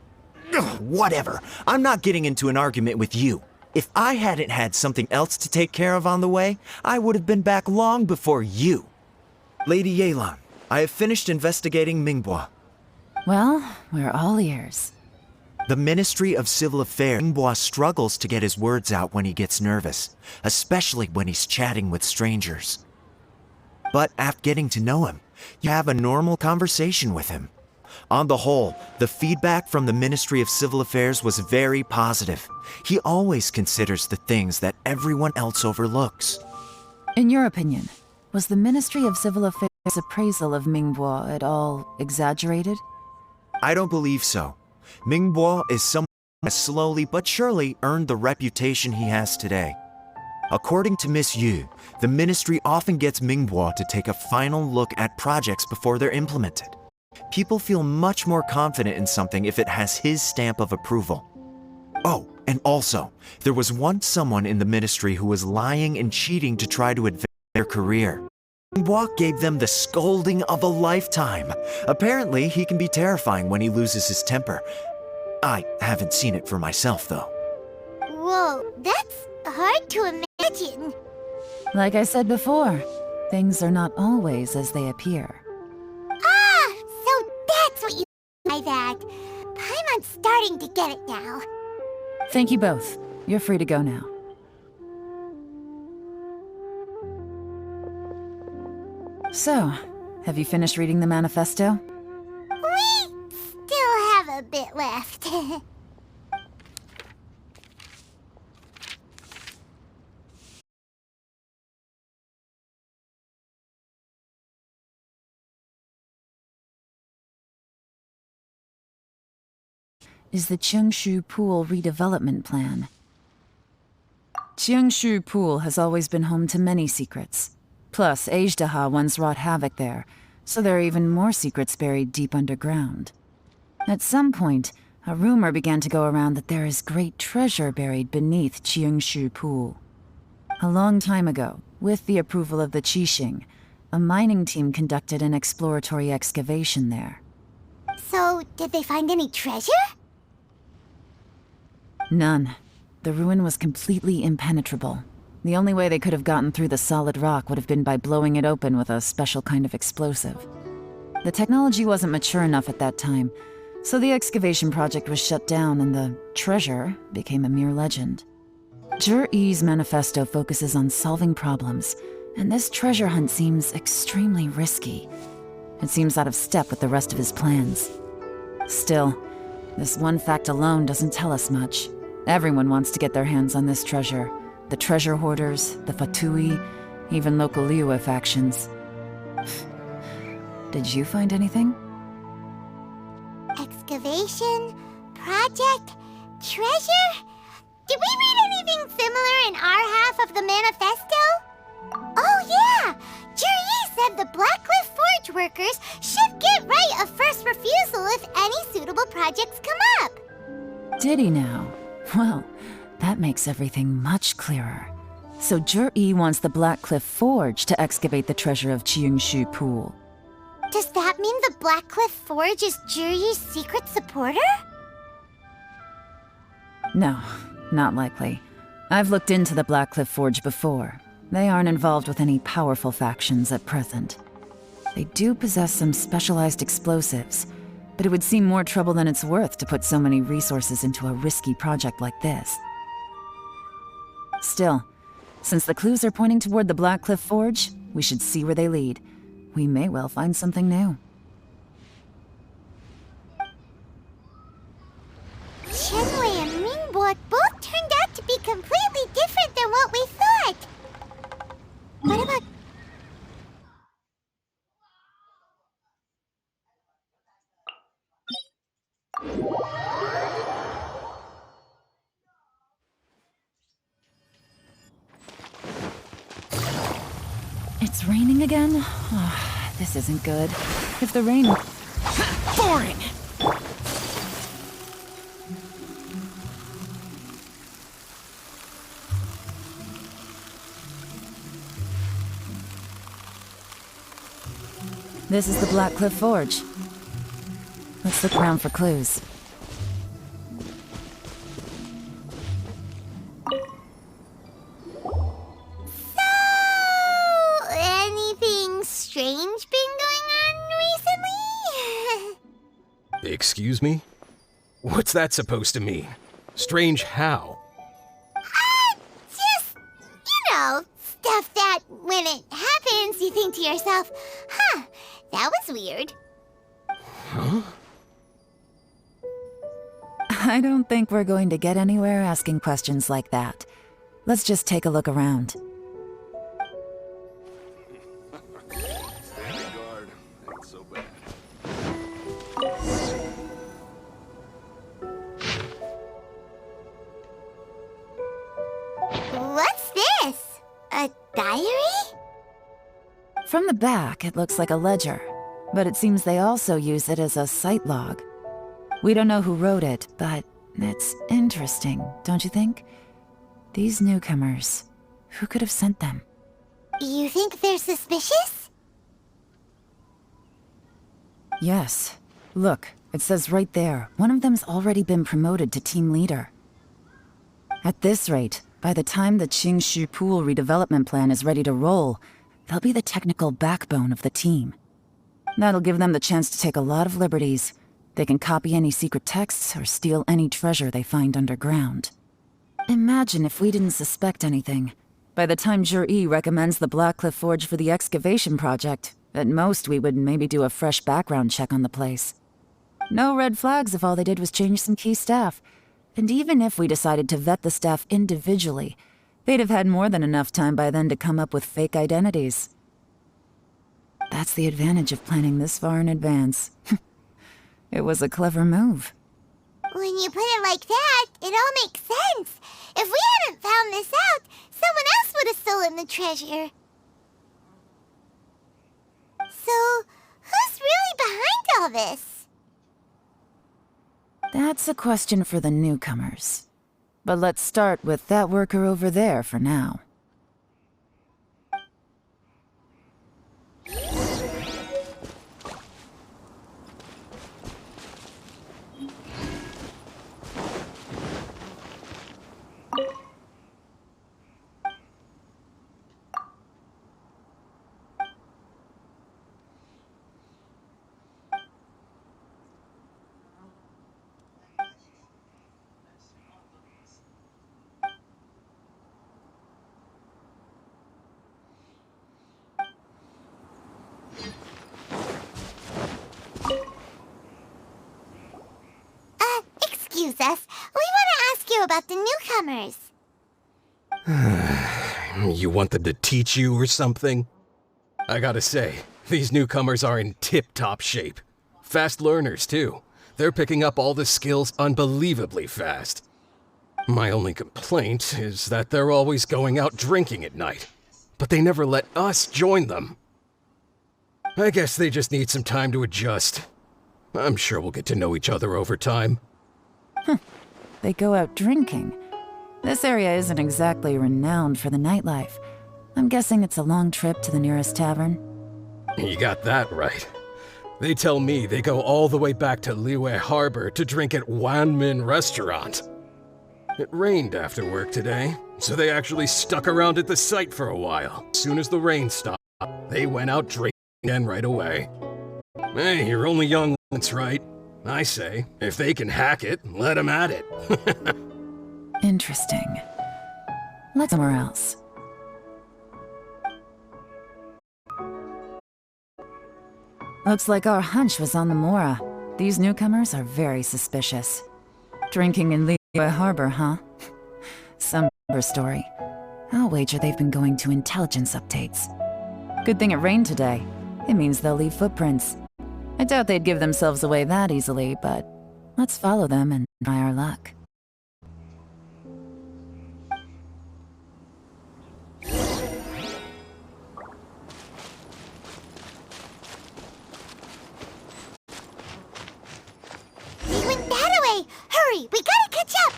whatever. I'm not getting into an argument with you. If I hadn't had something else to take care of on the way, I would have been back long before you. Lady Yelan, I have finished investigating Mingbo. Well, we're all ears. The Ministry of Civil Affairs. Mingbo struggles to get his words out when he gets nervous, especially when he's chatting with strangers. But after getting to know him, you have a normal conversation with him. On the whole, the feedback from the Ministry of Civil Affairs was very positive. He always considers the things that everyone else overlooks. In your opinion, was the Ministry of Civil Affairs' appraisal of Mingbo at all exaggerated? I don't believe so. Mingbo is someone who has slowly but surely earned the reputation he has today. According to Miss Yu, the ministry often gets Mingbo to take a final look at projects before they're implemented. People feel much more confident in something if it has his stamp of approval. Oh, and And also, there was once someone in the ministry who was lying and cheating to try to advance their career. Walk gave them the scolding of a lifetime. Apparently, he can be terrifying when he loses his temper. I haven't seen it for myself, though. Whoa, that's hard to imagine. Like I said before, things are not always as they appear. Ah, so that's what you mean by that. Paimon's starting to get it now. Thank you both. You're free to go now. So, have you finished reading the manifesto? We still have a bit left. Is the Cheongshu Pool redevelopment plan. Cheongshu Pool has always been home to many secrets. Plus, Ajdaha once wrought havoc there, so there are even more secrets buried deep underground. At some point, a rumor began to go around that there is great treasure buried beneath Cheongshu Pool. A long time ago, with the approval of the Qixing, a mining team conducted an exploratory excavation there. So, did they find any treasure? None. The ruin was completely impenetrable. The only way they could have gotten through the solid rock would have been by blowing it open with a special kind of explosive. The technology wasn't mature enough at that time, so the excavation project was shut down and the treasure became a mere legend. Zhi-Yi's manifesto focuses on solving problems, and this treasure hunt seems extremely risky. It seems out of step with the rest of his plans. Still, this one fact alone doesn't tell us much. Everyone wants to get their hands on this treasure. The treasure hoarders, the Fatui, even local Liyue factions. Did you find anything? Excavation? Project? Treasure? Did we read anything similar in our half of the manifesto? Oh yeah! Zhi-Yi said the Blackcliff Forge workers should get right of first refusal if any suitable projects come up. Did he now? Well, that makes everything much clearer. So Zhi-Yi wants the Blackcliff Forge to excavate the treasure of Cheongshu Pool. Does that mean the Blackcliff Forge is Zhi-Yi's secret supporter? No, not likely. I've looked into the Blackcliff Forge before. They aren't involved with any powerful factions at present. They do possess some specialized explosives, but it would seem more trouble than it's worth to put so many resources into a risky project like this. Still, since the clues are pointing toward the Blackcliff Forge, we should see where they lead. We may well find something new. Qianwei and Mingbo both turned out to be completely different than what we thought. What about... It's raining again? Oh, this isn't good. If the rain... Boring! This is the Blackcliff Forge. Let's look around for clues. Anything strange been going on recently? Excuse me? What's that supposed to mean? Strange how? Just, stuff that when it happens, you think to yourself, huh, that was weird. Huh? I don't think we're going to get anywhere asking questions like that. Let's just take a look around. Guard, ain't so bad. What's this? A diary? From the back, it looks like a ledger, but it seems they also use it as a site log. We don't know who wrote it, but It's interesting, don't you think? These newcomers, who could have sent them? You think they're suspicious? Yes. Look, it says right there, one of them's already been promoted to team leader. At this rate, by the time the Qingshu Pool redevelopment plan is ready to roll, they'll be the technical backbone of the team. That'll give them the chance to take a lot of liberties. They can copy any secret texts or steal any treasure they find underground. Imagine if we didn't suspect anything. By the time Jur-E recommends the Blackcliff Forge for the excavation project, at most we would maybe do a fresh background check on the place. No red flags if all they did was change some key staff. And even if we decided to vet the staff individually, they'd have had more than enough time by then to come up with fake identities. That's the advantage of planning this far in advance. It was a clever move. When you put it like that, it all makes sense. If we hadn't found this out, someone else would have stolen the treasure. So, who's really behind all this? That's a question for the newcomers. But let's start with that worker over there for now. Excuse us. We want to ask you about the newcomers. You want them to teach you or something? I gotta say, these newcomers are in tip-top shape. Fast learners, too. They're picking up all the skills unbelievably fast. My only complaint is that they're always going out drinking at night, but they never let us join them. I guess they just need some time to adjust. I'm sure we'll get to know each other over time. They go out drinking. This area isn't exactly renowned for the nightlife. I'm guessing it's a long trip to the nearest tavern. You got that right. They tell me they go all the way back to Liyue Harbor to drink at Wanmin Restaurant. It rained after work today, so they actually stuck around at the site for a while. As soon as the rain stopped, they went out drinking again right away. Hey, you're only young once, right? I say, if they can hack it, let them at it. Interesting. Let's somewhere else. Looks like our hunch was on the Mora. These newcomers are very suspicious. Drinking in Liyue Harbor, huh? Some story. I'll wager they've been going to intelligence updates. Good thing it rained today. It means they'll leave footprints. I doubt they'd give themselves away that easily, but let's follow them and try our luck. They went that way! Hurry, we gotta catch up!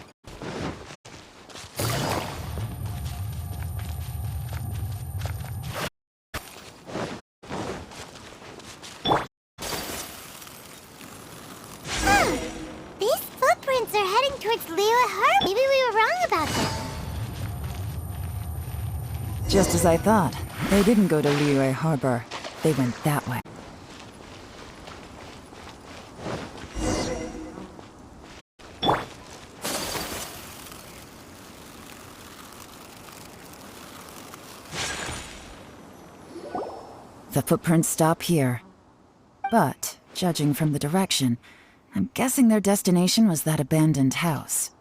These footprints are heading towards Liyue Harbor. Maybe we were wrong about them. Just as I thought. They didn't go to Liyue Harbor. They went that way. The footprints stop here. But, judging from the direction, I'm guessing their destination was that abandoned house.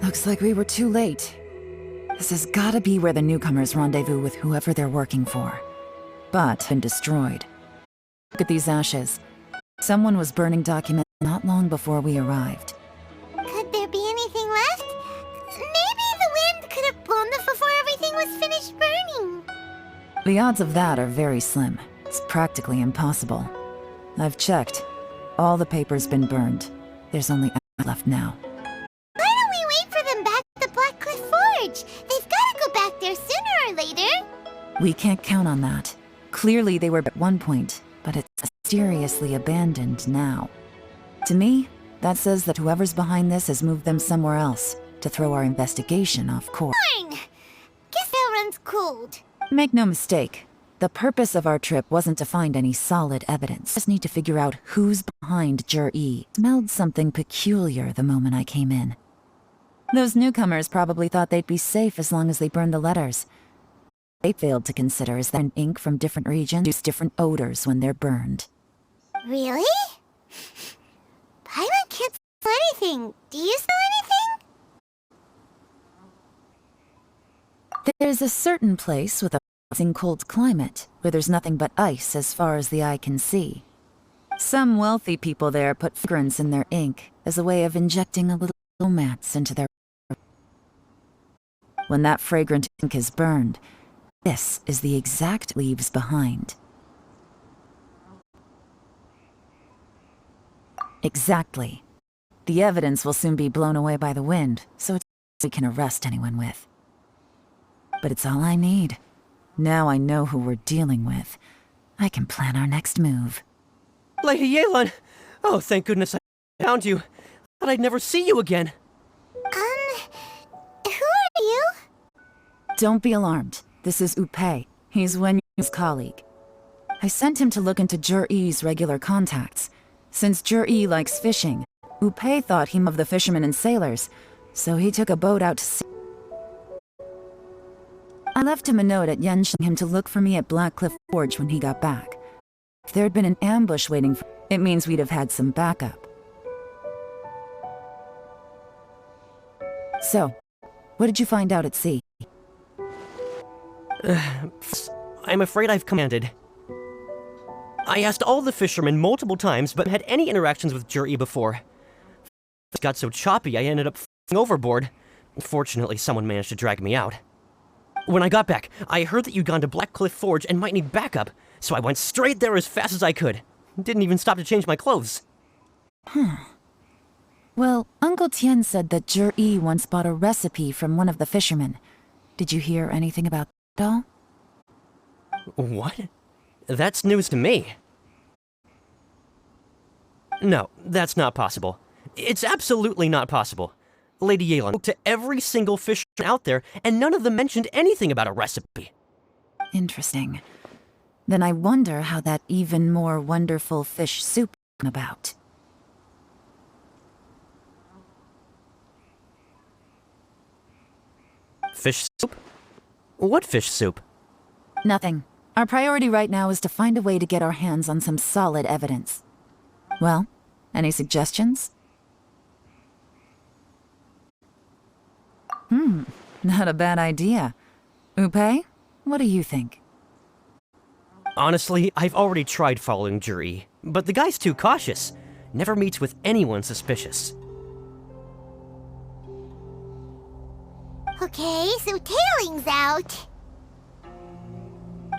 Looks like we were too late. This has gotta be where the newcomers rendezvous with whoever they're working for. But been destroyed. Look at these ashes. Someone was burning documents not long before we arrived. Could there be anything left? Maybe the wind could have blown them before everything was finished burning. The odds of that are very slim. It's practically impossible. I've checked. All the paper's been burned. There's only ash left now. Why don't we wait for them back at the Black Cliff Forge? They've gotta go back there sooner or later. We can't count on that. Clearly they were at one point, but it's mysteriously abandoned now. To me, that says that whoever's behind this has moved them somewhere else to throw our investigation off course. Fine. Guess that runs cold. Make no mistake, the purpose of our trip wasn't to find any solid evidence. Just need to figure out who's behind Jur-E. Smelled something peculiar the moment I came in. Those newcomers probably thought they'd be safe as long as they burned the letters. They failed to consider is that ink from different regions produce different odors when they're burned. Really? Paimon can't smell anything. Do you smell anything? There's a certain place with a freezing cold climate where there's nothing but ice as far as the eye can see. Some wealthy people there put fragrance in their ink as a way of injecting a little romance into their... When that fragrant ink is burned, this is the exact leaves behind. Exactly. The evidence will soon be blown away by the wind, so it's we can arrest anyone with. But it's all I need. Now I know who we're dealing with. I can plan our next move. Lady Yelan! Oh, thank goodness I found you. Thought I'd never see you again. Who are you? Don't be alarmed. This is Upei. He's Wenyu's colleague. I sent him to look into Jur-E's regular contacts. Since Jur-E likes fishing, Upei thought him of the fishermen and sailors, so he took a boat out to sea. I left him a note at Genshin him to look for me at Black Cliff Forge when he got back. If there'd been an ambush waiting for it means we'd have had some backup. So, what did you find out at sea? I'm afraid I've commanded. I asked all the fishermen multiple times, but had any interactions with Jur-E before. It got so choppy I ended up falling overboard. Fortunately, someone managed to drag me out. When I got back, I heard that you'd gone to Black Cliff Forge and might need backup, so I went straight there as fast as I could. Didn't even stop to change my clothes. Well, Uncle Tien said that Jur-E once bought a recipe from one of the fishermen. Did you hear anything about that at all? What? That's news to me. No, that's not possible. It's absolutely not possible. Lady Yelan spoke to every single fisherman out there, and none of them mentioned anything about a recipe. Interesting. Then I wonder how that even more wonderful fish soup came about. Fish soup? What fish soup? Nothing. Our priority right now is to find a way to get our hands on some solid evidence. Well, any suggestions? Not a bad idea. Upei, what do you think? Honestly, I've already tried following Jur-E, but the guy's too cautious. Never meets with anyone suspicious. Okay, so tailing's out.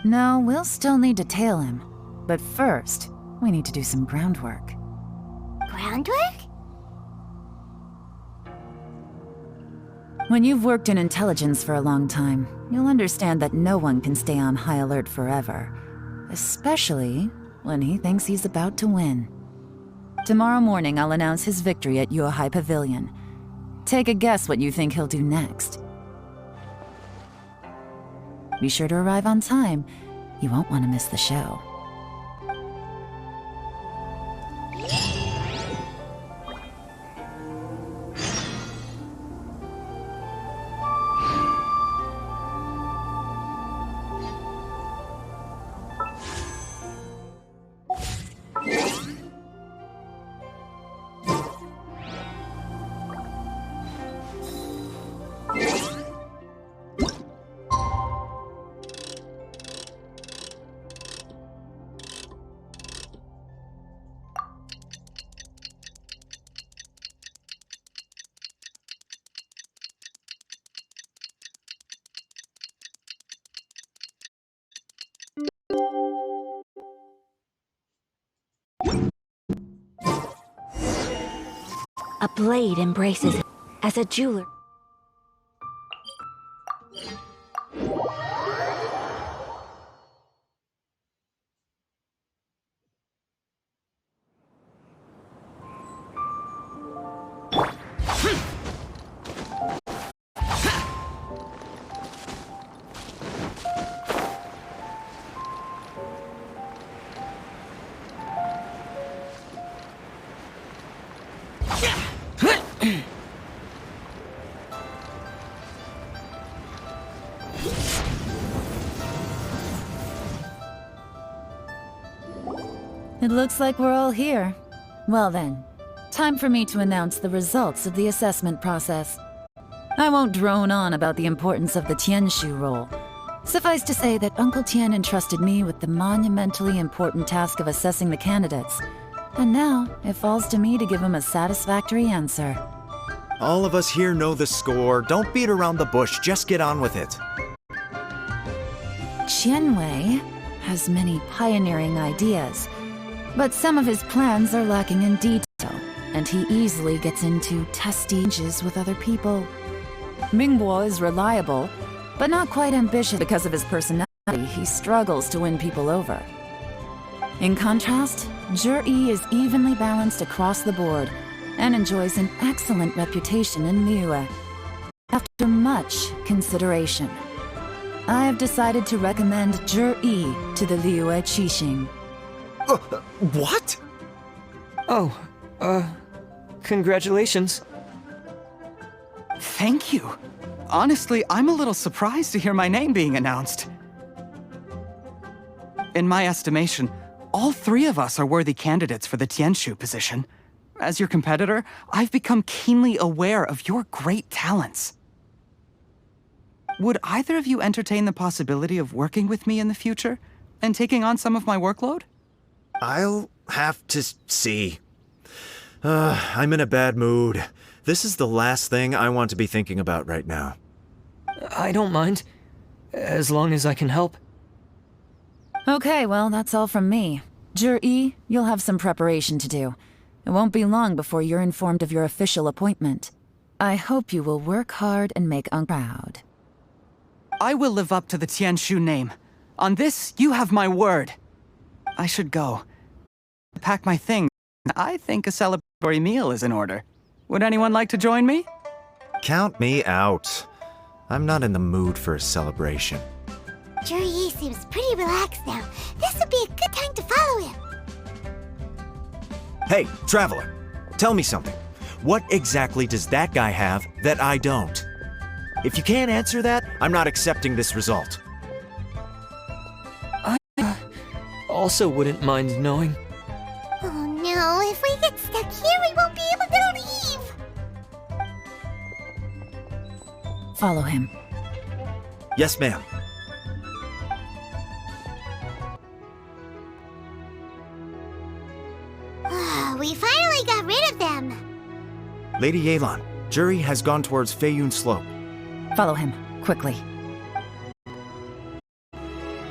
No, we'll still need to tail him. But first, we need to do some groundwork. Groundwork? When you've worked in intelligence for a long time, you'll understand that no one can stay on high alert forever. Especially when he thinks he's about to win. Tomorrow morning, I'll announce his victory at Yuehai Pavilion. Take a guess what you think he'll do next. Be sure to arrive on time. You won't want to miss the show. A blade embraces him as a jeweler. It looks like we're all here. Well then, time for me to announce the results of the assessment process. I won't drone on about the importance of the Tianshu role. Suffice to say that Uncle Tian entrusted me with the monumentally important task of assessing the candidates. And now, it falls to me to give him a satisfactory answer. All of us here know the score. Don't beat around the bush, just get on with it. Qianwei has many pioneering ideas, but some of his plans are lacking in detail, and he easily gets into testy inches with other people. Mingbo is reliable, but not quite ambitious because of his personality. He struggles to win people over. In contrast, Zhi is evenly balanced across the board and enjoys an excellent reputation in Liyue. After much consideration, I have decided to recommend Zhi to the Liyue Qixing. What? Oh, congratulations. Thank you. Honestly, I'm a little surprised to hear my name being announced. In my estimation, all three of us are worthy candidates for the Tianshu position. As your competitor, I've become keenly aware of your great talents. Would either of you entertain the possibility of working with me in the future and taking on some of my workload? I'll have to see. I'm in a bad mood. This is the last thing I want to be thinking about right now. I don't mind, as long as I can help. Okay, well, that's all from me. Zhi, you'll have some preparation to do. It won't be long before you're informed of your official appointment. I hope you will work hard and make Uncle proud. I will live up to the Tianshu name. On this, you have my word. I should go. Pack my things. I think a celebratory meal is in order. Would anyone like to join me? Count me out. I'm not in the mood for a celebration. Zhi seems pretty relaxed now. This would be a good time to follow him. Hey, Traveler, tell me something. What exactly does that guy have that I don't? If you can't answer that, I'm not accepting this result. I also wouldn't mind knowing. Oh no, if we get stuck here, we won't be able to leave. Follow him. Yes, ma'am. We finally got rid of them. Lady Yelan, Zhi has gone towards Feiyun Slope. Follow him, quickly.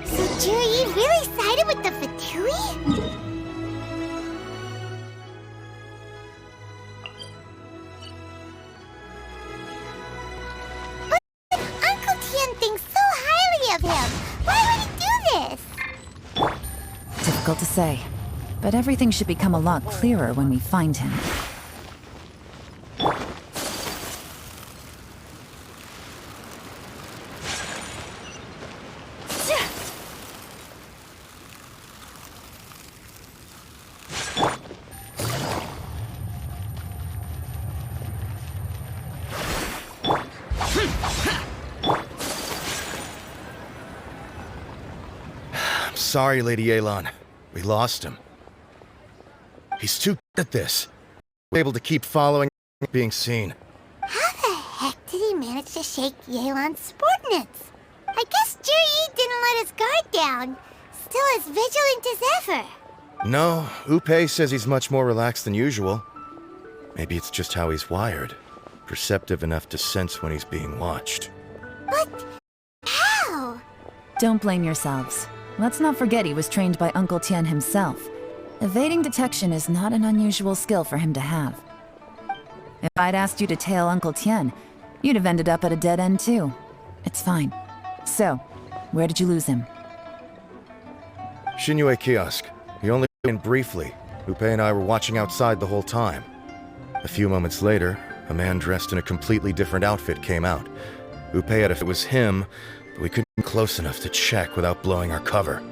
So Zhi really sided with the Fatui? But Uncle Tian thinks so highly of him. Why would he do this? Difficult to say, but everything should become a lot clearer when we find him. Sorry, Lady Yelan. We lost him. He's too good at this. We're able to keep following, being seen. How the heck did he manage to shake Yelan's subordinates? I guess Zhi didn't let his guard down. Still as vigilant as ever. No, Upe says he's much more relaxed than usual. Maybe it's just how he's wired. Perceptive enough to sense when he's being watched. But how? Don't blame yourselves. Let's not forget he was trained by Uncle Tian himself. Evading detection is not an unusual skill for him to have. If I'd asked you to tail Uncle Tien, you'd have ended up at a dead end too. It's fine. So, where did you lose him? Xinyue kiosk. He only went in briefly. Upe and I were watching outside the whole time. A few moments later, a man dressed in a completely different outfit came out. Upe had if it was him, but we couldn't get close enough to check without blowing our cover.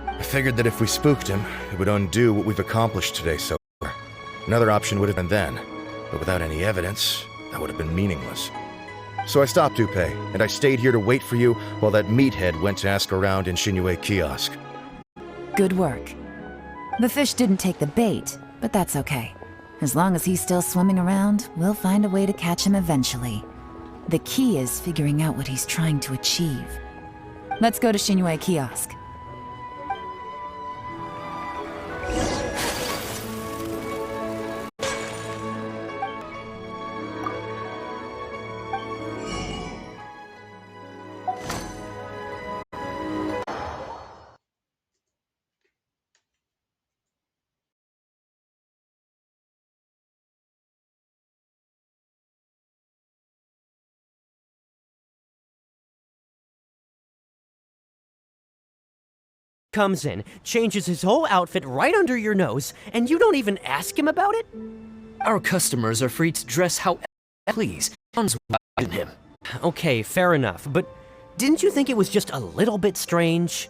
I figured that if we spooked him, it would undo what we've accomplished today so far. Another option would have been then, but without any evidence, that would have been meaningless. So I stopped Upe, and I stayed here to wait for you while that meathead went to ask around in Xinyue kiosk. Good work. The fish didn't take the bait, but that's okay. As long as he's still swimming around, we'll find a way to catch him eventually. The key is figuring out what he's trying to achieve. Let's go to Xinyue kiosk. Comes in, changes his whole outfit right under your nose, and you don't even ask him about it? Our customers are free to dress how please. Sounds wild in him. Okay, fair enough, but didn't you think it was just a little bit strange?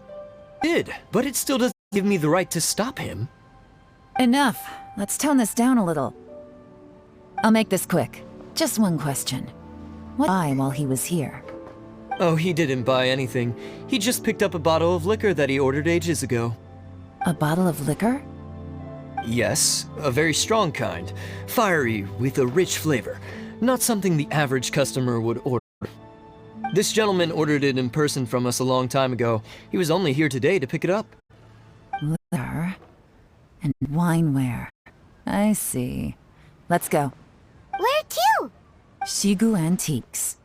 Did, but it still doesn't give me the right to stop him. Enough. Let's tone this down a little. I'll make this quick. Just one question. What did he buy while he was here? Oh, he didn't buy anything. He just picked up a bottle of liquor that he ordered ages ago. A bottle of liquor? Yes, a very strong kind. Fiery, with a rich flavor. Not something the average customer would order. This gentleman ordered it in person from us a long time ago. He was only here today to pick it up. Liquor and wineware. I see. Let's go. Where to? Shigu Antiques.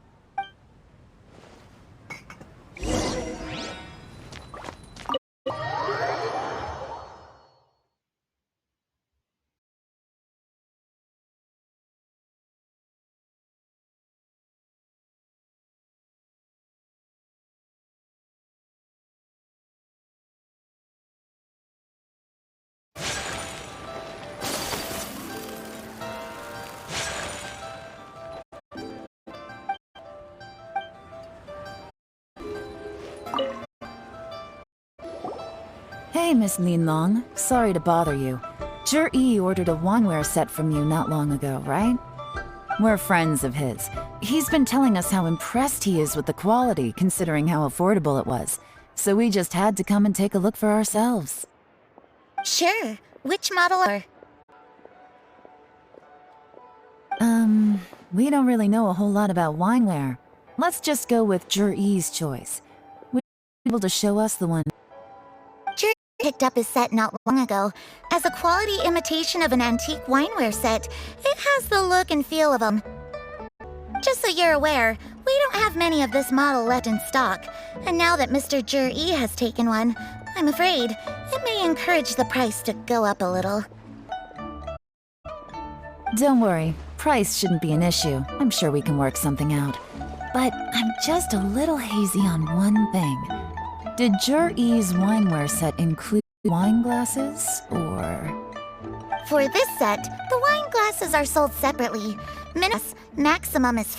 Hey, Miss Linlong. Sorry to bother you. Zhi ordered a wanware set from you not long ago, right? We're friends of his. He's been telling us how impressed he is with the quality, considering how affordable it was. So we just had to come and take a look for ourselves. Sure. Which model are... We don't really know a whole lot about wineware. Let's just go with Zhi's choice. Would you be able to show us the one? Zhi picked up his set not long ago. As a quality imitation of an antique wineware set, it has the look and feel of them. Just so you're aware, we don't have many of this model left in stock, and now that Mr. Zhi has taken one, I'm afraid it may encourage the price to go up a little. Don't worry, price shouldn't be an issue. I'm sure we can work something out. But I'm just a little hazy on one thing. Did Zhi's wineware set include wine glasses, or...? For this set, the wine glasses are sold separately. Maximum is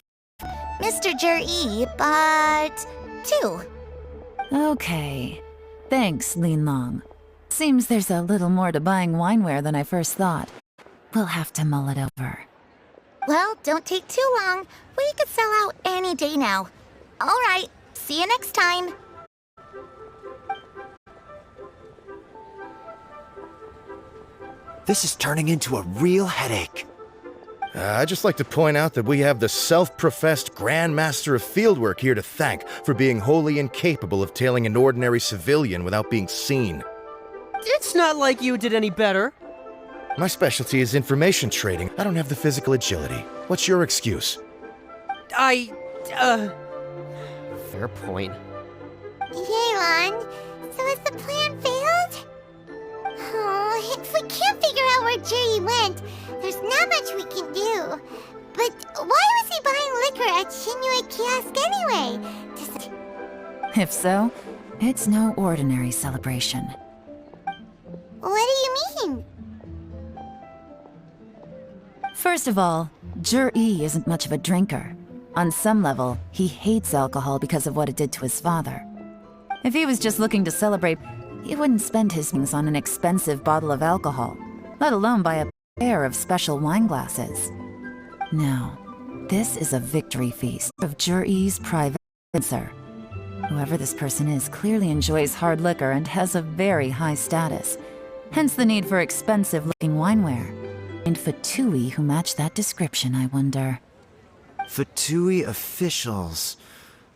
Mr. Zhi, but 2. Okay. Thanks, Linlong. Seems there's a little more to buying wineware than I first thought. We'll have to mull it over. Well, don't take too long. We could sell out any day now. All right, see you next time. This is turning into a real headache. I'd just like to point out that we have the self-professed Grand Master of Fieldwork here to thank for being wholly incapable of tailing an ordinary civilian without being seen. It's not like you did any better. My specialty is information trading. I don't have the physical agility. What's your excuse? Fair point. Yelan, so has the plan failed? Oh, if we can't figure out where where Jerry went, there's not much we can do. But why was he buying liquor at Shinue Kiosk anyway? If so, it's no ordinary celebration. What do you mean? First of all, Jur-E isn't much of a drinker. On some level, he hates alcohol because of what it did to his father. If he was just looking to celebrate, he wouldn't spend his things on an expensive bottle of alcohol, let alone buy a pair of special wine glasses. No, this is a victory feast of Jur-E's private sponsor. Whoever this person is clearly enjoys hard liquor and has a very high status, hence the need for expensive-looking wineware. And Fatui who match that description, I wonder. Fatui officials.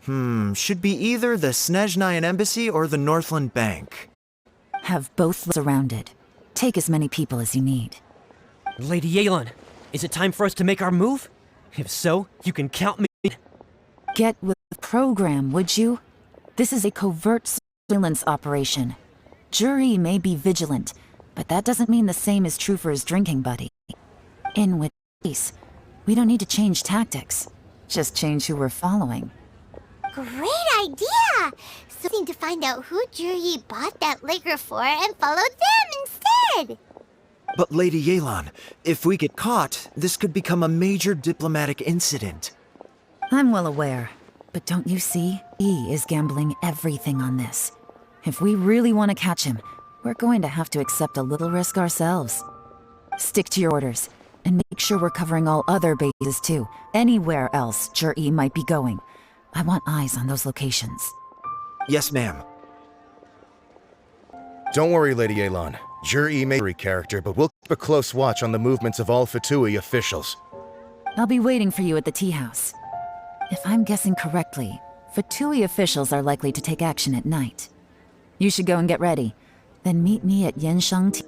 Should be either the Snezhnayan Embassy or the Northland Bank. Have both surrounded. Take as many people as you need. Lady Yelan, is it time for us to make our move? If so, you can count me in. Get with the program, would you? This is a covert surveillance operation. Jur-E may be vigilant, but that doesn't mean the same is true for his drinking buddy. In with peace. We don't need to change tactics. Just change who we're following. Great idea! So we need to find out who Jur-E bought that liquor for and follow them instead! But Lady Yelan, if we get caught, this could become a major diplomatic incident. I'm well aware, but don't you see? E is gambling everything on this. If we really want to catch him, we're going to have to accept a little risk ourselves. Stick to your orders, and make sure we're covering all other bases too. Anywhere else Jur-E might be going. I want eyes on those locations. Yes, ma'am. Don't worry, Lady Yelan. Jur-E may be a character, but we'll keep a close watch on the movements of all Fatui officials. I'll be waiting for you at the tea house. If I'm guessing correctly, Fatui officials are likely to take action at night. You should go and get ready. Then meet me at Yenshang Tea.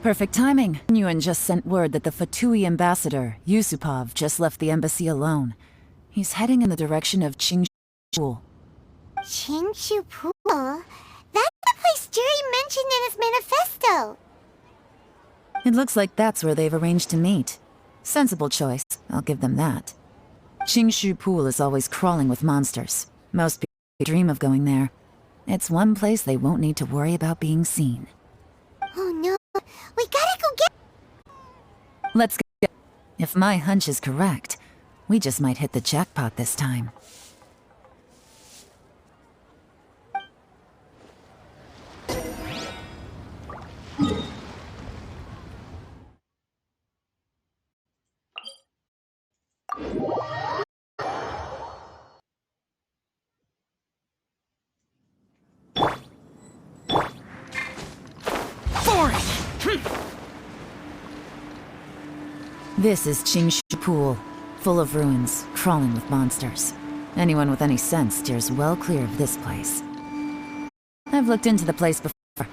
Perfect timing. Yuan just sent word that the Fatui ambassador, Yusupov, just left the embassy alone. He's heading in the direction of Qingshi. Qingshi Pool? That's the place Jerry mentioned in his manifesto! It looks like that's where they've arranged to meet. Sensible choice, I'll give them that. Qingshi Pool is always crawling with monsters. Most people dream of going there. It's one place they won't need to worry about being seen. Oh no, we gotta go get— Let's go. If my hunch is correct, we just might hit the jackpot this time. This is Qingshi Pool, full of ruins, crawling with monsters. Anyone with any sense steers well clear of this place. I've looked into the place before.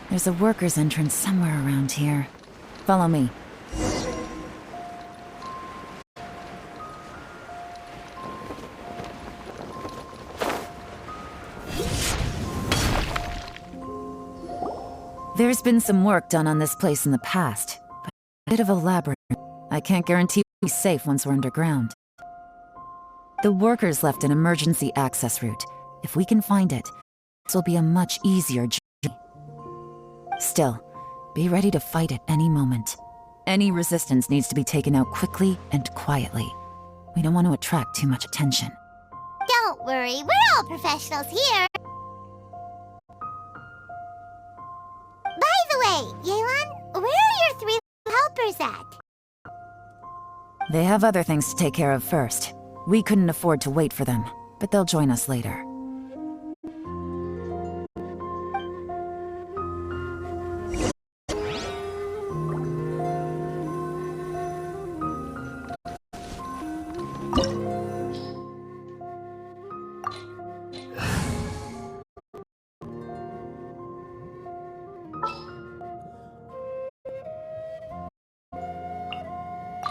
There's a worker's entrance somewhere around here. Follow me. There's been some work done on this place in the past, but a bit of a labyrinth. I can't guarantee we'll be safe once we're underground. The workers left an emergency access route. If we can find it, this will be a much easier journey. Still, be ready to fight at any moment. Any resistance needs to be taken out quickly and quietly. We don't want to attract too much attention. Don't worry, we're all professionals here! By the way, Yelan, where are your 3 helpers at? They have other things to take care of first. We couldn't afford to wait for them, but they'll join us later.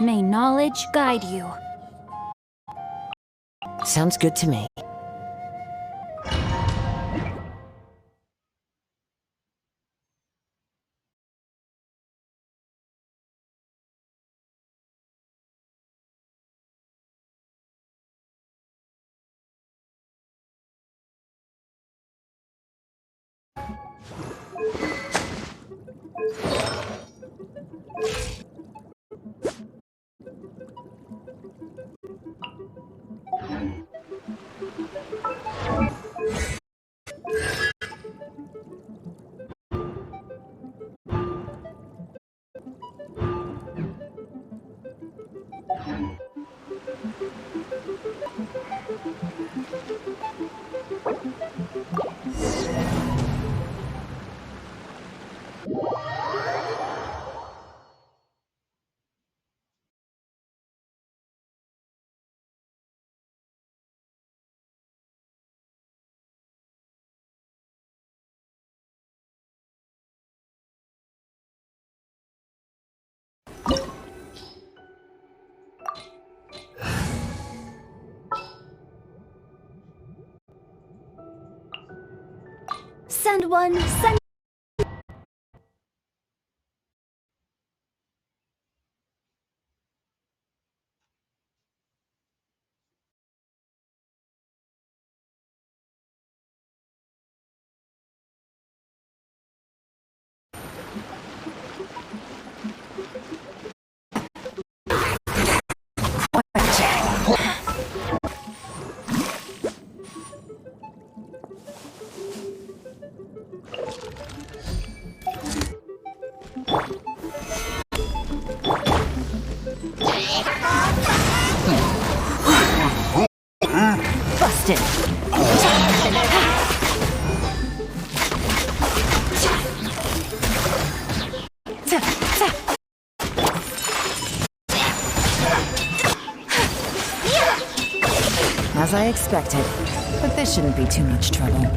May knowledge guide you. Sounds good to me. Send one, send. Busted. As I expected, but this shouldn't be too much trouble.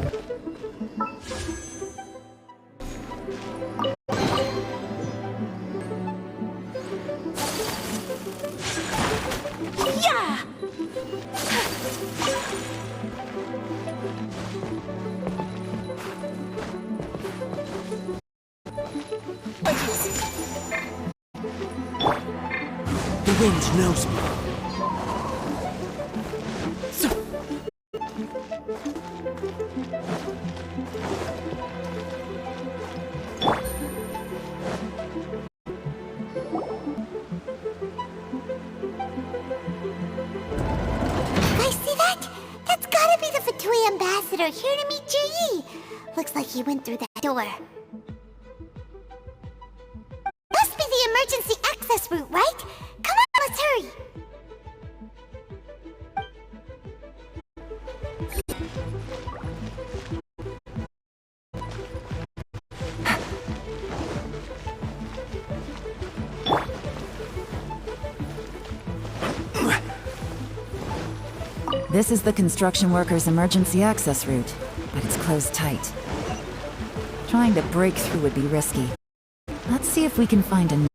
The wind knows me. Guys, see that? That's gotta be the Fatui ambassador here to meet Ji. Looks like he went through that door. Must be the emergency access route, right? Come on, let's hurry. This is the construction workers' emergency access route, but it's closed tight. Trying to break through would be risky. Let's see if we can find a way.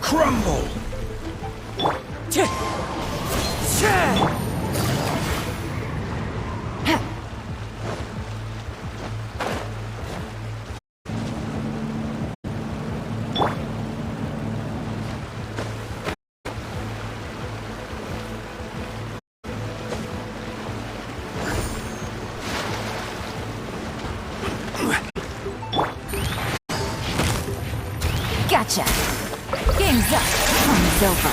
Crumble! Gotcha! Game's up! Time's over!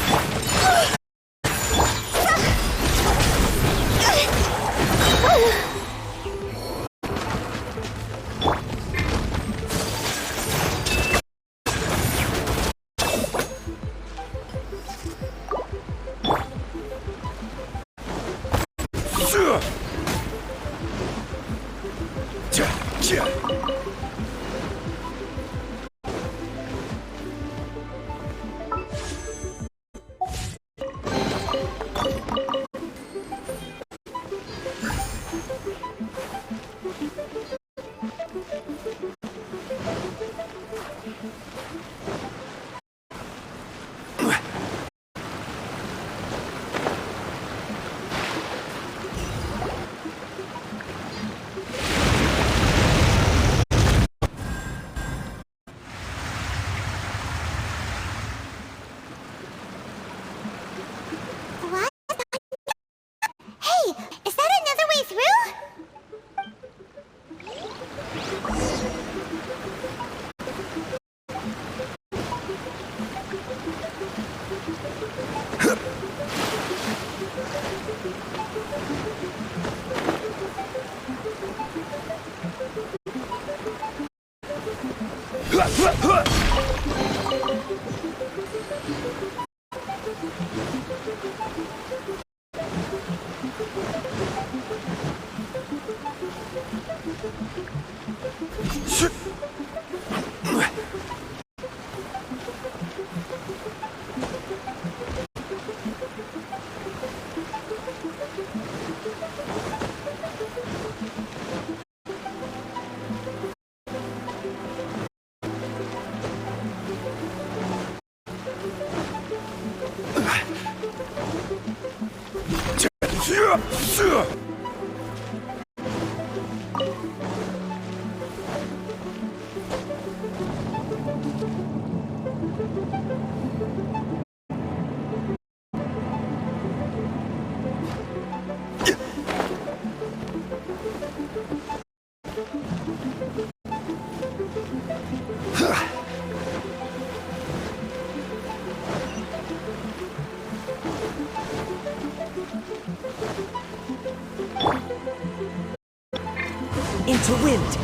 Into wind.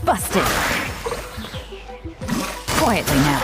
Busted. Quietly now.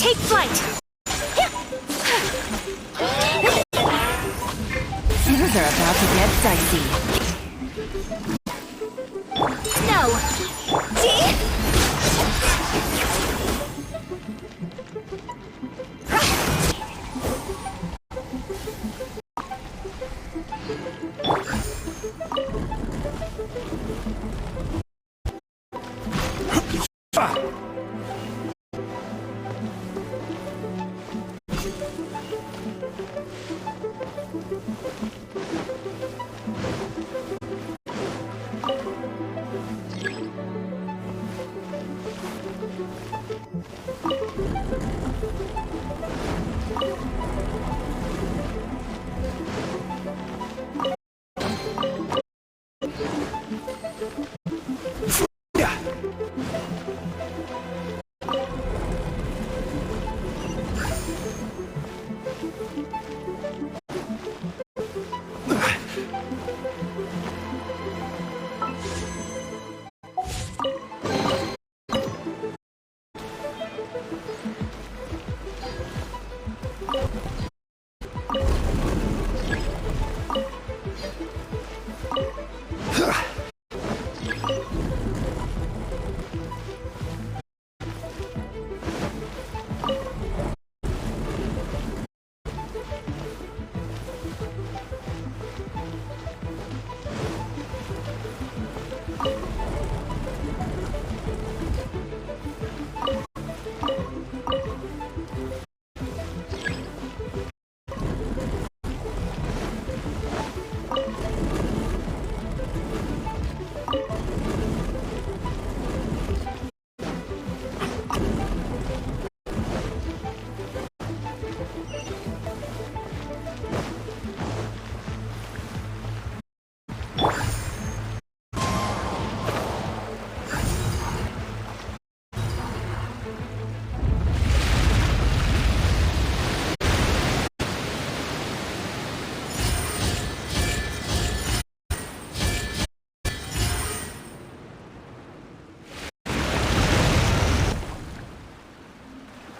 Take flight! Things are about to get dicey. No! See?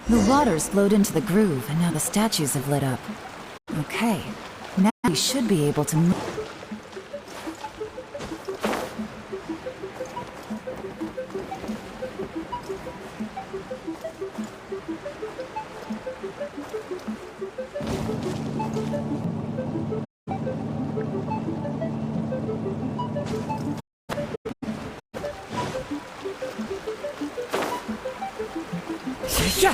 The waters flowed into the groove, and now the statues have lit up. Okay, now we should be able to move. Yeah.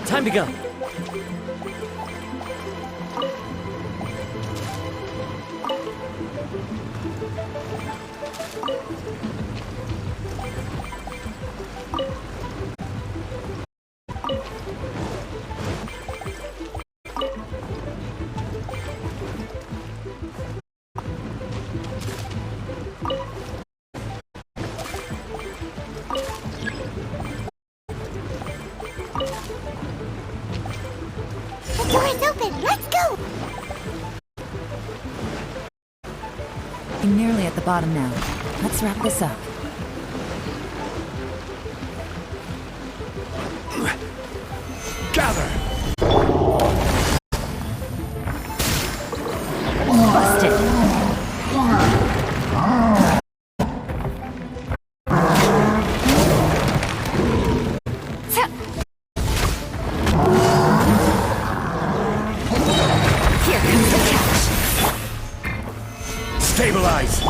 Time to go. The door is open. Let's go. I'm nearly at the bottom now. Let's wrap this up. Gather. Busted. Here comes the catch. Stabilize.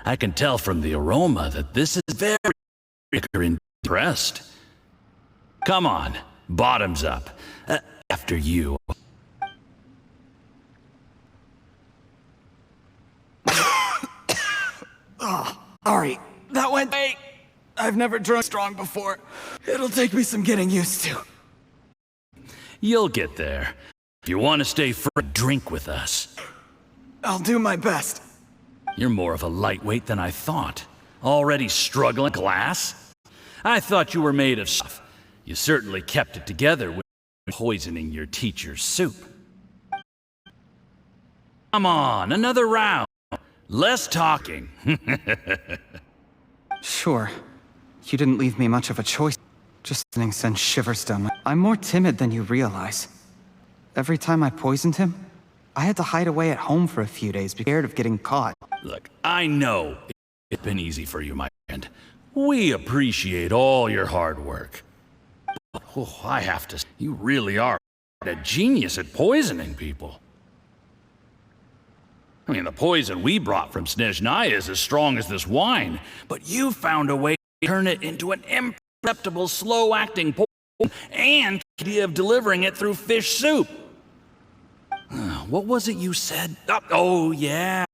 I can tell from the aroma that this is very impressed. Come on, bottoms up. After you. Oh, Ari, that went. I've never drunk strong before. It'll take me some getting used to. You'll get there. If you want to stay for a drink with us. I'll do my best. You're more of a lightweight than I thought. Already struggling glass? I thought you were made of stuff. You certainly kept it together with poisoning your teacher's soup. Come on, another round. Less talking. Sure. You didn't leave me much of a choice. Just listening sends shivers down my... I'm more timid than you realize. Every time I poisoned him, I had to hide away at home for a few days, scared of getting caught. Look, I know it's been easy for you, my friend. We appreciate all your hard work. But, oh, I have to say, you really are a genius at poisoning people. I mean, the poison we brought from Snezhnaya is as strong as this wine, but you found a way to turn it into an imperceptible, slow-acting poison, and the idea of delivering it through fish soup. What was it you said? Oh, yeah.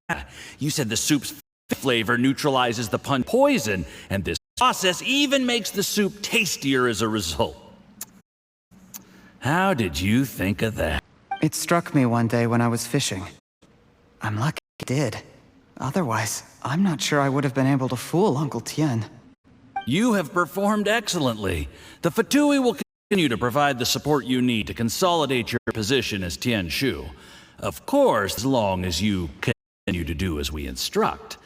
You said the soup's flavor neutralizes the poison, and this process even makes the soup tastier as a result. How did you think of that? It struck me one day when I was fishing. I'm lucky I did. Otherwise, I'm not sure I would have been able to fool Uncle Tien. You have performed excellently. The Fatui will continue to provide the support you need to consolidate your position as Tien Shu. Of course, as long as you continue to do as we instruct.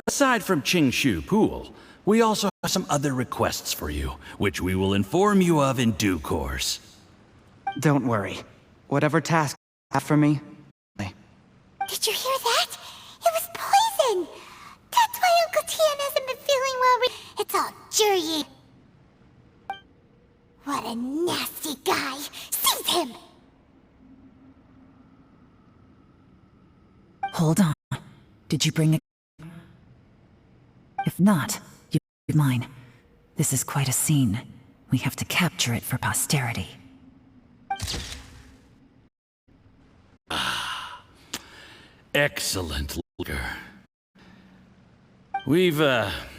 Aside from Qing Shu Pool, we also have some other requests for you, which we will inform you of in due course. Don't worry. Whatever task you have for me. Did you hear that? It was poison! That's why Uncle Tien hasn't been feeling well. It's all Juri. What a nasty guy! Seize him! Hold on. Did you bring a... If not, you be mine. This is quite a scene. We have to capture it for posterity. Excellent, Luger. We've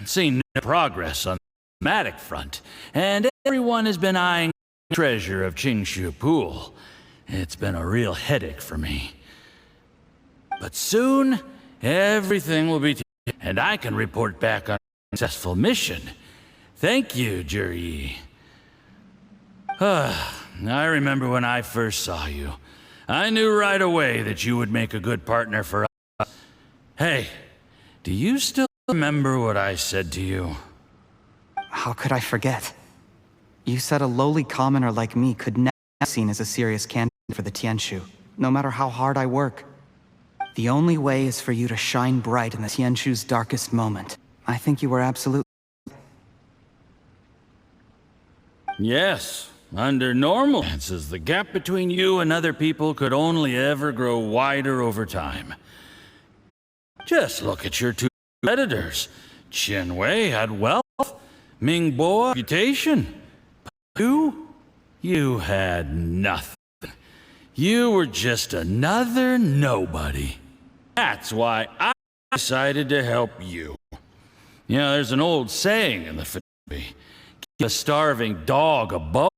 seen no progress on the thematic front, and everyone has been eyeing the treasure of Qingshu Pool. It's been a real headache for me. But soon, everything will be taken, and I can report back on a successful mission. Thank you, Juri. I remember when I first saw you. I knew right away that you would make a good partner for us. Hey, do you still remember what I said to you? How could I forget? You said a lowly commoner like me could never be seen as a serious candidate for the Tianshu, no matter how hard I work. The only way is for you to shine bright in the Tianshu's darkest moment. I think you were absolutely... Yes. Under normal circumstances, the gap between you and other people could only ever grow wider over time. Just look at your two competitors. Chen Wei had wealth, Ming Bo reputation. But you had nothing. You were just another nobody. That's why I decided to help you. You know, there's an old saying in the Fatui, give a starving dog a bone.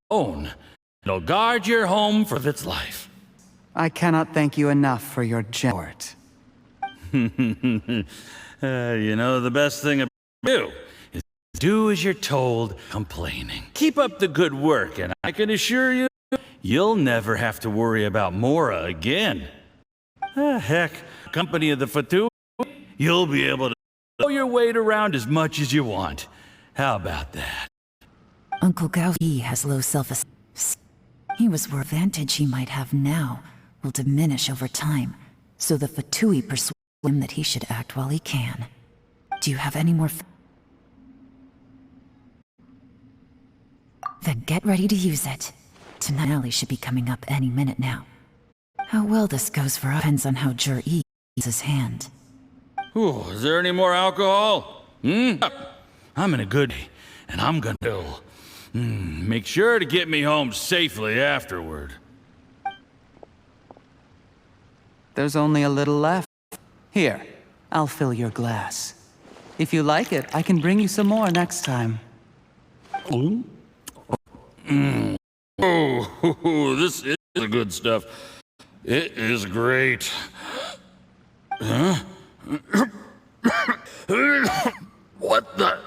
It'll guard your home for its life. I cannot thank you enough for your support. You know, the best thing about you is do as you're told, complaining. Keep up the good work, and I can assure you, you'll never have to worry about Mora again. Heck, company of the Fatui, you'll be able to throw your weight around as much as you want. How about that? Uncle Gao Yi has low self-esteem. He was worried the advantage he might have now will diminish over time, so the Fatui persuade him that he should act while he can. Do you have any more Then get ready to use it. Finale should be coming up any minute now. How well this goes for us depends on how Jur Yi uses his hand. Ooh, is there any more alcohol? I'm in a good day, and I'm gonna go. Make sure to get me home safely afterward. There's only a little left. Here, I'll fill your glass. If you like it, I can bring you some more next time. Oh, this is the good stuff. It is great. Huh? What the?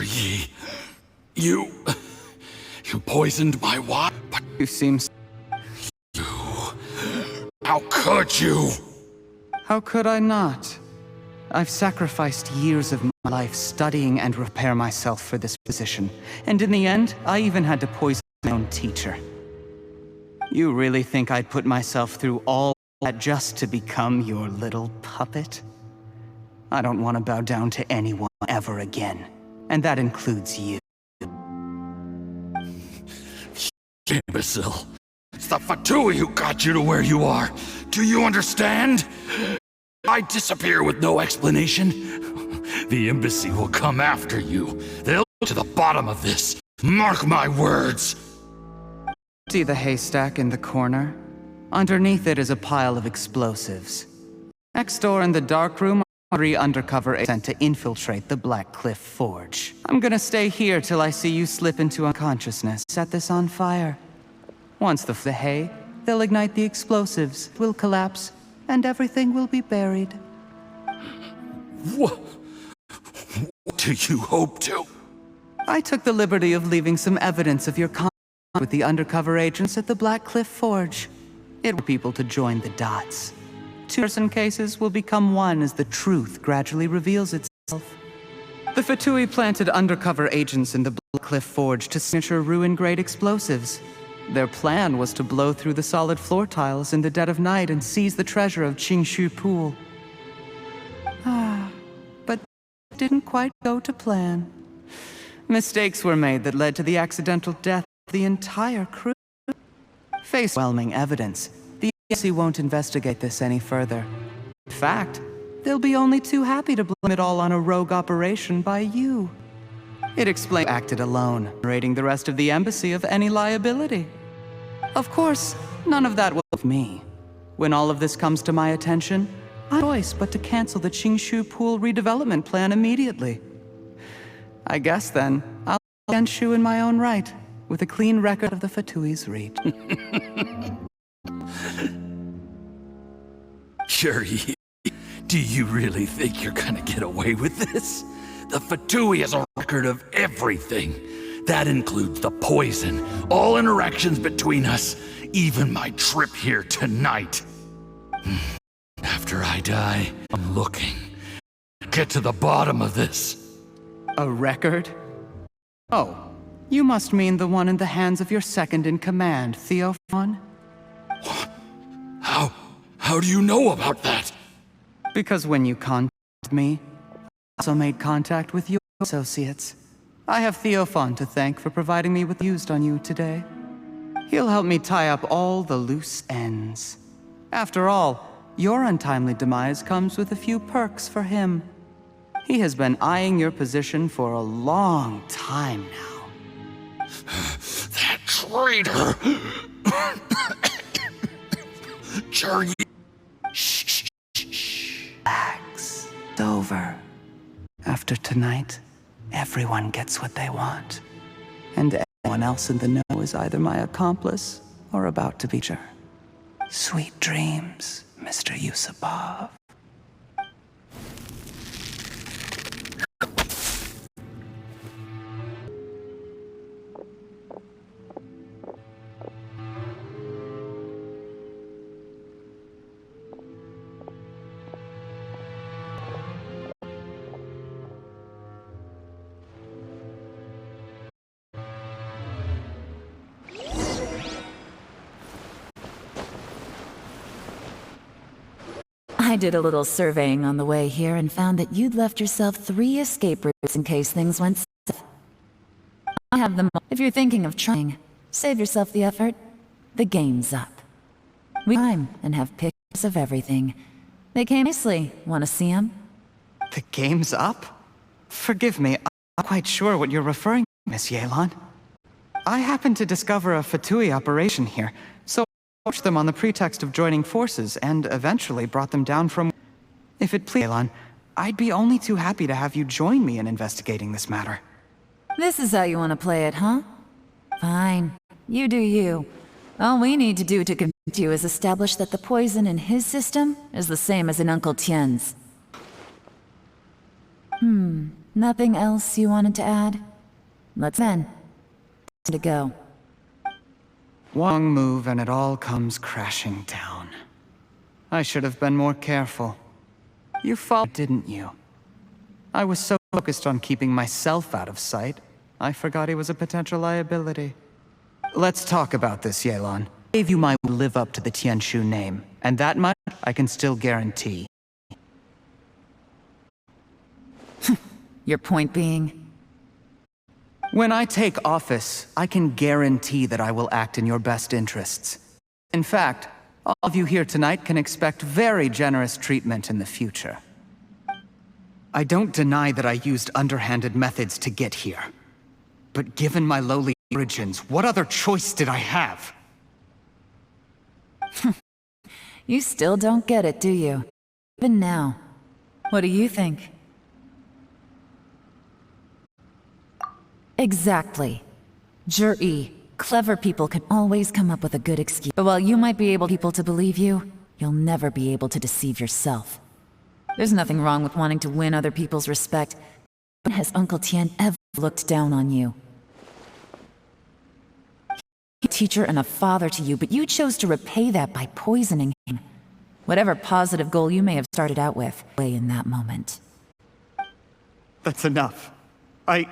Yi, you poisoned my water, but you seem... How could you? How could I not? I've sacrificed years of my life studying and prepare myself for this position, and in the end, I even had to poison my own teacher. You really think I'd put myself through all that just to become your little puppet? I don't want to bow down to anyone ever again. And that includes you. Imbecile. It's the Fatui who got you to where you are. Do you understand? I disappear with no explanation. The embassy will come after you. They'll get to the bottom of this. Mark my words. See the haystack in the corner? Underneath it is a pile of explosives. Next door in the dark room Three undercover agents sent to infiltrate the Black Cliff Forge. I'm gonna stay here till I see you slip into unconsciousness. Set this on fire. Once the hay, they'll ignite the explosives, will collapse, and everything will be buried. What do you hope to? I took the liberty of leaving some evidence of your contact with the undercover agents at the Black Cliff Forge. It will people to join the dots. Two-person cases will become one as the truth gradually reveals itself. The Fatui planted undercover agents in the Black Cliff Forge to signature ruin-grade explosives. Their plan was to blow through the solid floor tiles in the dead of night and seize the treasure of Qingshu Pool. But it didn't quite go to plan. Mistakes were made that led to the accidental death of the entire crew. Facing overwhelming evidence, the agency won't investigate this any further. In fact, they'll be only too happy to blame it all on a rogue operation by you. It explains you acted alone, raiding the rest of the embassy of any liability. Of course, none of that will with me. When all of this comes to my attention, I have no choice but to cancel the Qingshu Pool redevelopment plan immediately. I guess then, I'll Genshu in my own right, with a clean record of the Fatui's reach. Yuri, do you really think you're gonna get away with this? The Fatui has a record of everything. That includes the poison, all interactions between us, even my trip here tonight. After I die, I'm looking. Get to the bottom of this. A record? Oh, you must mean the one in the hands of your second-in-command, Theophon? How do you know about that? Because when you contacted me, I also made contact with your associates. I have Theophon to thank for providing me with the used on you today. He'll help me tie up all the loose ends. After all, your untimely demise comes with a few perks for him. He has been eyeing your position for a long time now. That traitor! Jerry! Shh. Relax. It's over. After tonight, everyone gets what they want. And everyone else in the know is either my accomplice or about to be her. Sweet dreams, Mr. Yusupov. I did a little surveying on the way here and found that you'd left yourself 3 escape routes in case things went south. I have them all. If you're thinking of trying, save yourself the effort. The game's up. We time and have pictures of everything. They came nicely. Want to see them? The game's up? Forgive me, I'm not quite sure what you're referring to, Miss Yelan. I happened to discover a Fatui operation here, so I approached them on the pretext of joining forces and eventually brought them down from... If it please, Yelan, I'd be only too happy to have you join me in investigating this matter. This is how you want to play it, huh? Fine. You do you. All we need to do to convince you is establish that the poison in his system is the same as in Uncle Tien's. Nothing else you wanted to add? Let's then. Time to go. One move and it all comes crashing down. I should have been more careful. You followed, didn't you? I was so focused on keeping myself out of sight, I forgot he was a potential liability. Let's talk about this, Yelan. I gave you my live up to the Tianshu name, and that much I can still guarantee. Your point being? When I take office, I can guarantee that I will act in your best interests. In fact, all of you here tonight can expect very generous treatment in the future. I don't deny that I used underhanded methods to get here. But given my lowly origins, what other choice did I have? You still don't get it, do you? Even now. What do you think? Exactly. Juri, clever people can always come up with a good excuse. But while you might be able people to believe you, you'll never be able to deceive yourself. There's nothing wrong with wanting to win other people's respect. Has Uncle Tien ever looked down on you? He's a teacher and a father to you, but you chose to repay that by poisoning him. Whatever positive goal you may have started out with, way in that moment. That's enough. Of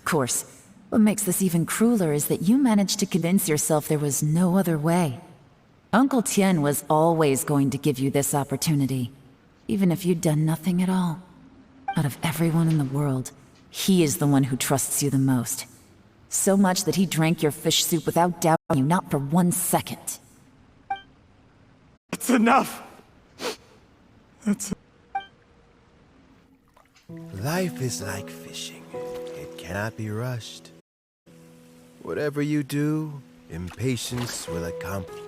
course. What makes this even crueler is that you managed to convince yourself there was no other way. Uncle Tien was always going to give you this opportunity, even if you'd done nothing at all. Out of everyone in the world, he is the one who trusts you the most. So much that he drank your fish soup without doubting you, not for 1 second. It's enough! Life is like fishing. It cannot be rushed. Whatever you do, impatience will accomplish.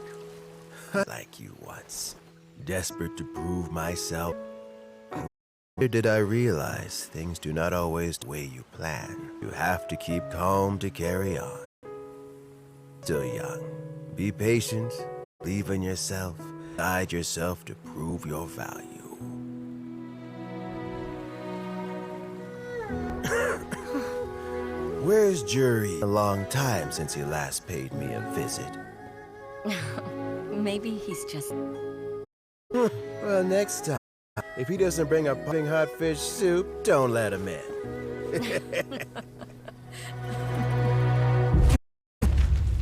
Like you once, desperate to prove myself. Here did I realize things do not always the way you plan. You have to keep calm to carry on. Still young. Be patient, believe in yourself, guide yourself to prove your value. Where's Juri? A long time since he last paid me a visit. Maybe he's just... Well, next time, if he doesn't bring a piping hot fish soup, don't let him in.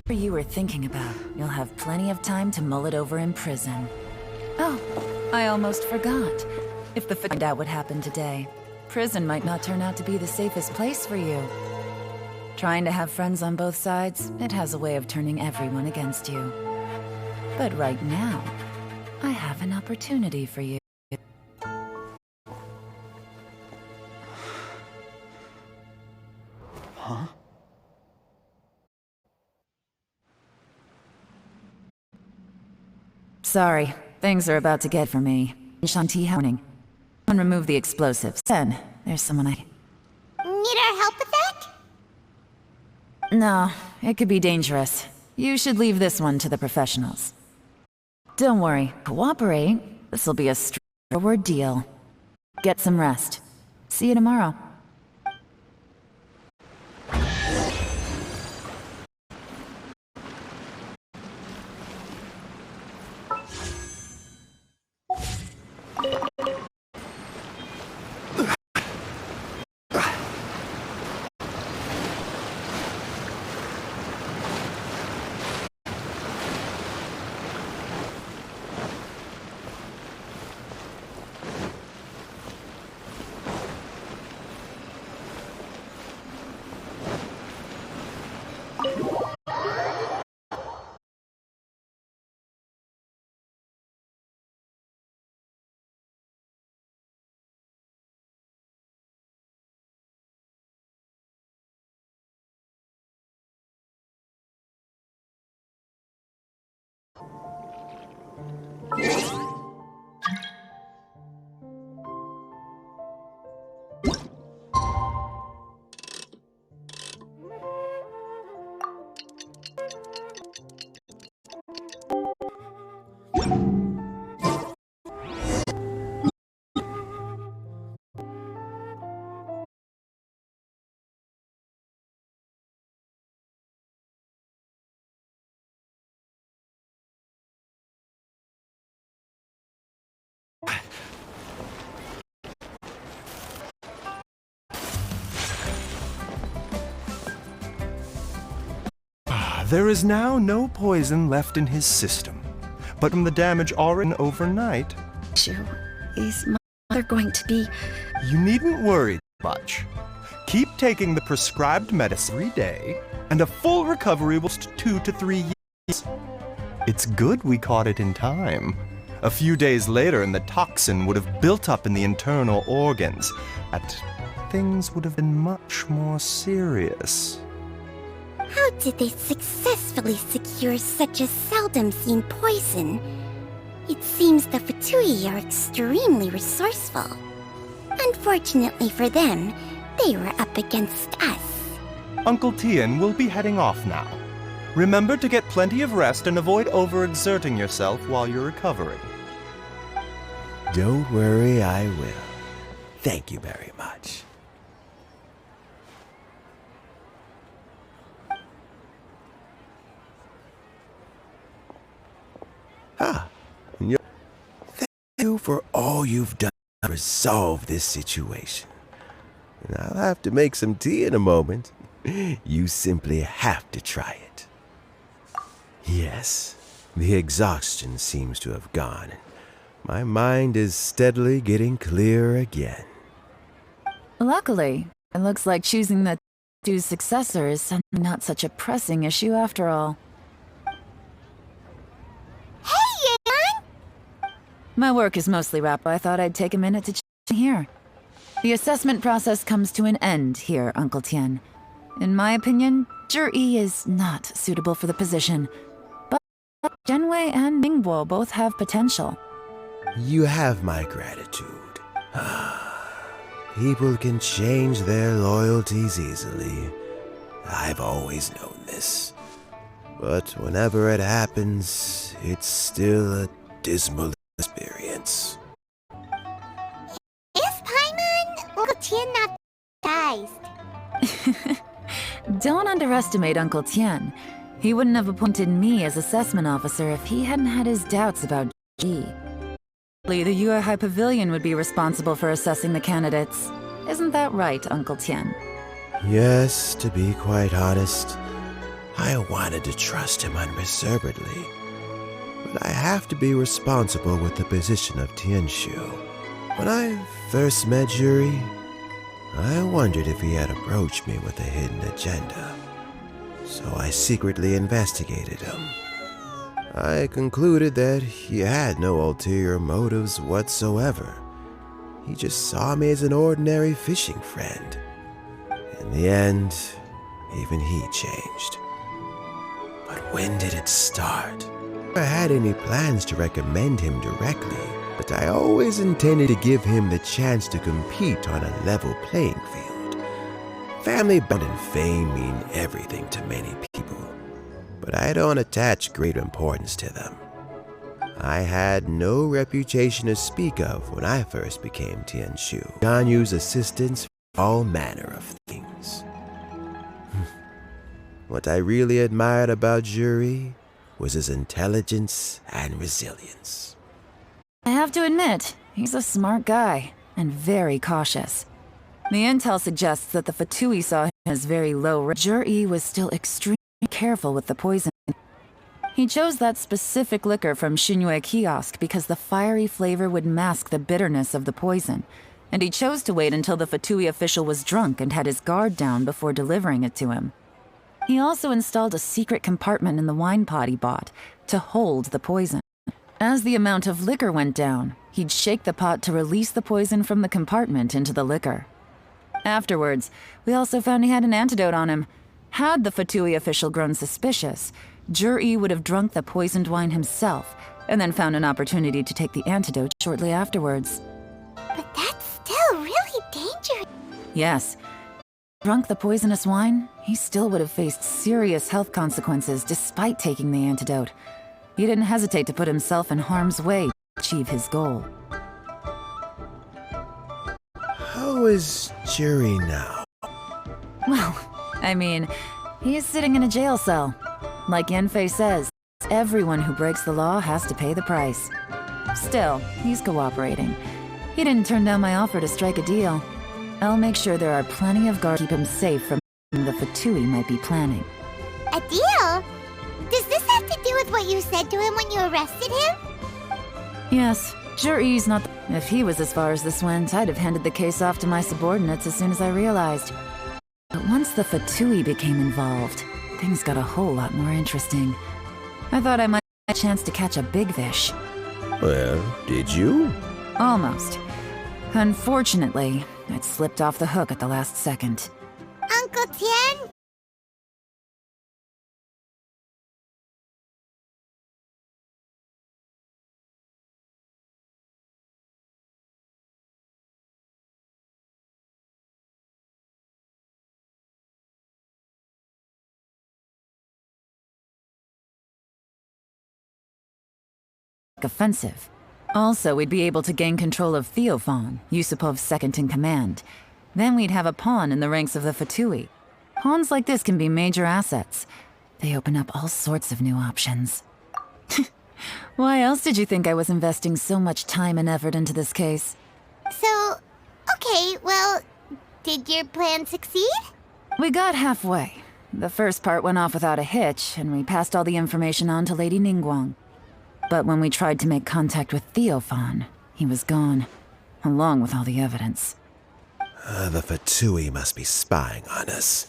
Whatever you were thinking about, you'll have plenty of time to mull it over in prison. Oh, I almost forgot. If the find out what happened today, prison might not turn out to be the safest place for you. Trying to have friends on both sides, it has a way of turning everyone against you. But right now, I have an opportunity for you. Huh? Sorry, things are about to get for me. Shanti warning. Remove the explosives. Then, there's someone I... Need our help with that? No, it could be dangerous. You should leave this one to the professionals. Don't worry, cooperate. This'll be a straightforward deal. Get some rest. See you tomorrow. There is now no poison left in his system, but from the damage already overnight... Is my mother going to be... You needn't worry much. Keep taking the prescribed medicine every day, and a full recovery will last 2 to 3 years. It's good we caught it in time. A few days later, and the toxin would have built up in the internal organs, and things would have been much more serious. How did they successfully secure such a seldom-seen poison? It seems the Fatui are extremely resourceful. Unfortunately for them, they were up against us. Uncle Tian will be heading off now. Remember to get plenty of rest and avoid overexerting yourself while you're recovering. Don't worry, I will. Thank you very much. Thank you for all you've done to resolve this situation. And I'll have to make some tea in a moment. You simply have to try it. Yes, the exhaustion seems to have gone. My mind is steadily getting clearer again. Luckily, it looks like choosing the Du's successor is not such a pressing issue after all. Hey, Yelan! My work is mostly wrapped. I thought I'd take a minute to check here. The assessment process comes to an end here, Uncle Tian. In my opinion, Zhi is not suitable for the position, but Zhenwei and Ningbo both have potential. You have my gratitude. People can change their loyalties easily. I've always known this. But whenever it happens, it's still a dismal experience. Is Paimon Uncle Tian not surprised? Don't underestimate Uncle Tian. He wouldn't have appointed me as assessment officer if he hadn't had his doubts about Ji. The Yuehai Pavilion would be responsible for assessing the candidates. Isn't that right, Uncle Tian? Yes, to be quite honest, I wanted to trust him unreservedly. But I have to be responsible with the position of Tianshu. When I first met Zhi, I wondered if he had approached me with a hidden agenda. So I secretly investigated him. I concluded that he had no ulterior motives whatsoever. He just saw me as an ordinary fishing friend. In the end, even he changed. But when did it start? I had any plans to recommend him directly, but I always intended to give him the chance to compete on a level playing field. Family bond and fame mean everything to many people, but I don't attach great importance to them. I had no reputation to speak of when I first became Tianshu. Ganyu's assistants for all manner of things. What I really admired about Zhi was his intelligence and resilience. I have to admit, he's a smart guy, and very cautious. The intel suggests that the Fatui saw him as very low risk. Zhi was still extremely careful with the poison. He chose that specific liquor from Xinyue kiosk because the fiery flavor would mask the bitterness of the poison, and he chose to wait until the Fatui official was drunk and had his guard down before delivering it to him. He also installed a secret compartment in the wine pot he bought to hold the poison. As the amount of liquor went down, he'd shake the pot to release the poison from the compartment into the liquor. Afterwards, we also found he had an antidote on him. Had the Fatui official grown suspicious, Zhi would have drunk the poisoned wine himself, and then found an opportunity to take the antidote shortly afterwards. But that's still really dangerous. Yes. Drunk the poisonous wine, he still would have faced serious health consequences despite taking the antidote. He didn't hesitate to put himself in harm's way to achieve his goal. How is Zhi now? Well, I mean, he is sitting in a jail cell. Like Yanfei says, everyone who breaks the law has to pay the price. Still, he's cooperating. He didn't turn down my offer to strike a deal. I'll make sure there are plenty of guards to keep him safe from the Fatui might be planning. A deal? Does this have to do with what you said to him when you arrested him? Yes, Zhi's not. If he was as far as this went, I'd have handed the case off to my subordinates as soon as I realized. But once the Fatui became involved, things got a whole lot more interesting. I thought I might have a chance to catch a big fish. Well, did you? Almost. Unfortunately, it slipped off the hook at the last second. Uncle Tian, offensive. Also, we'd be able to gain control of Theophan, Yusupov's second-in-command. Then we'd have a pawn in the ranks of the Fatui. Pawns like this can be major assets. They open up all sorts of new options. Why else did you think I was investing so much time and effort into this case? So, okay, well, did your plan succeed? We got halfway. The first part went off without a hitch, and we passed all the information on to Lady Ningguang. But when we tried to make contact with Theophan, he was gone, along with all the evidence. The Fatui must be spying on us.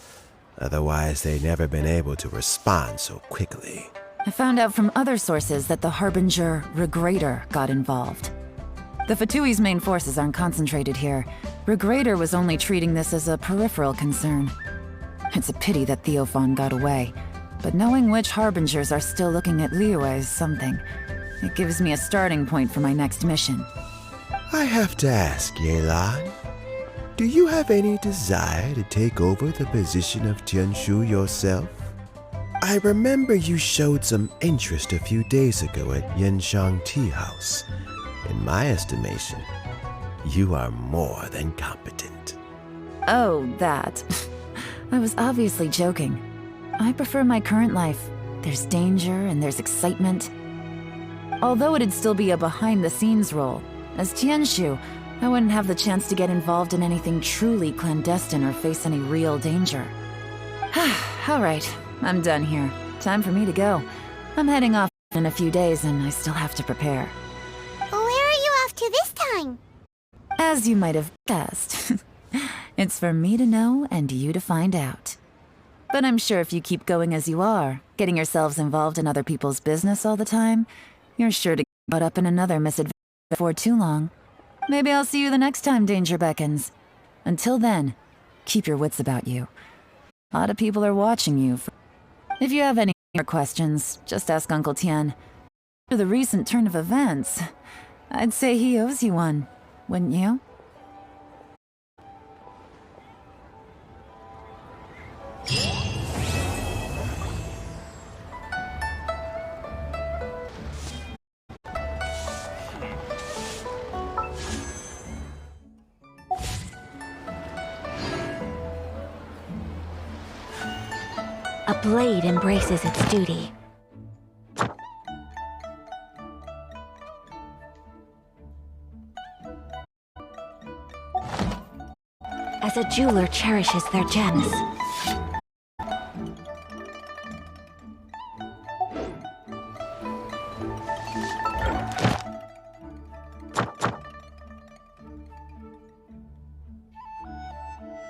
Otherwise, they'd never been able to respond so quickly. I found out from other sources that the Harbinger Regrator got involved. The Fatui's main forces aren't concentrated here. Regrator was only treating this as a peripheral concern. It's a pity that Theophan got away, but knowing which Harbingers are still looking at Liyue is something. It gives me a starting point for my next mission. I have to ask, Yelan, do you have any desire to take over the position of Tianshu yourself? I remember you showed some interest a few days ago at Yenshang Tea House. In my estimation, you are more than competent. Oh, that. I was obviously joking. I prefer my current life. There's danger and there's excitement. Although it'd still be a behind-the-scenes role, as Tianshu, I wouldn't have the chance to get involved in anything truly clandestine or face any real danger. All right, I'm done here. Time for me to go. I'm heading off in a few days and I still have to prepare. Where are you off to this time? As you might have guessed, it's for me to know and you to find out. But I'm sure if you keep going as you are, getting yourselves involved in other people's business all the time, you're sure to get caught up in another misadventure before too long. Maybe I'll see you the next time danger beckons. Until then, keep your wits about you. A lot of people are watching you. If you have any more questions, just ask Uncle Tian. After the recent turn of events, I'd say he owes you one, wouldn't you? A blade embraces its duty. As a jeweler cherishes their gems.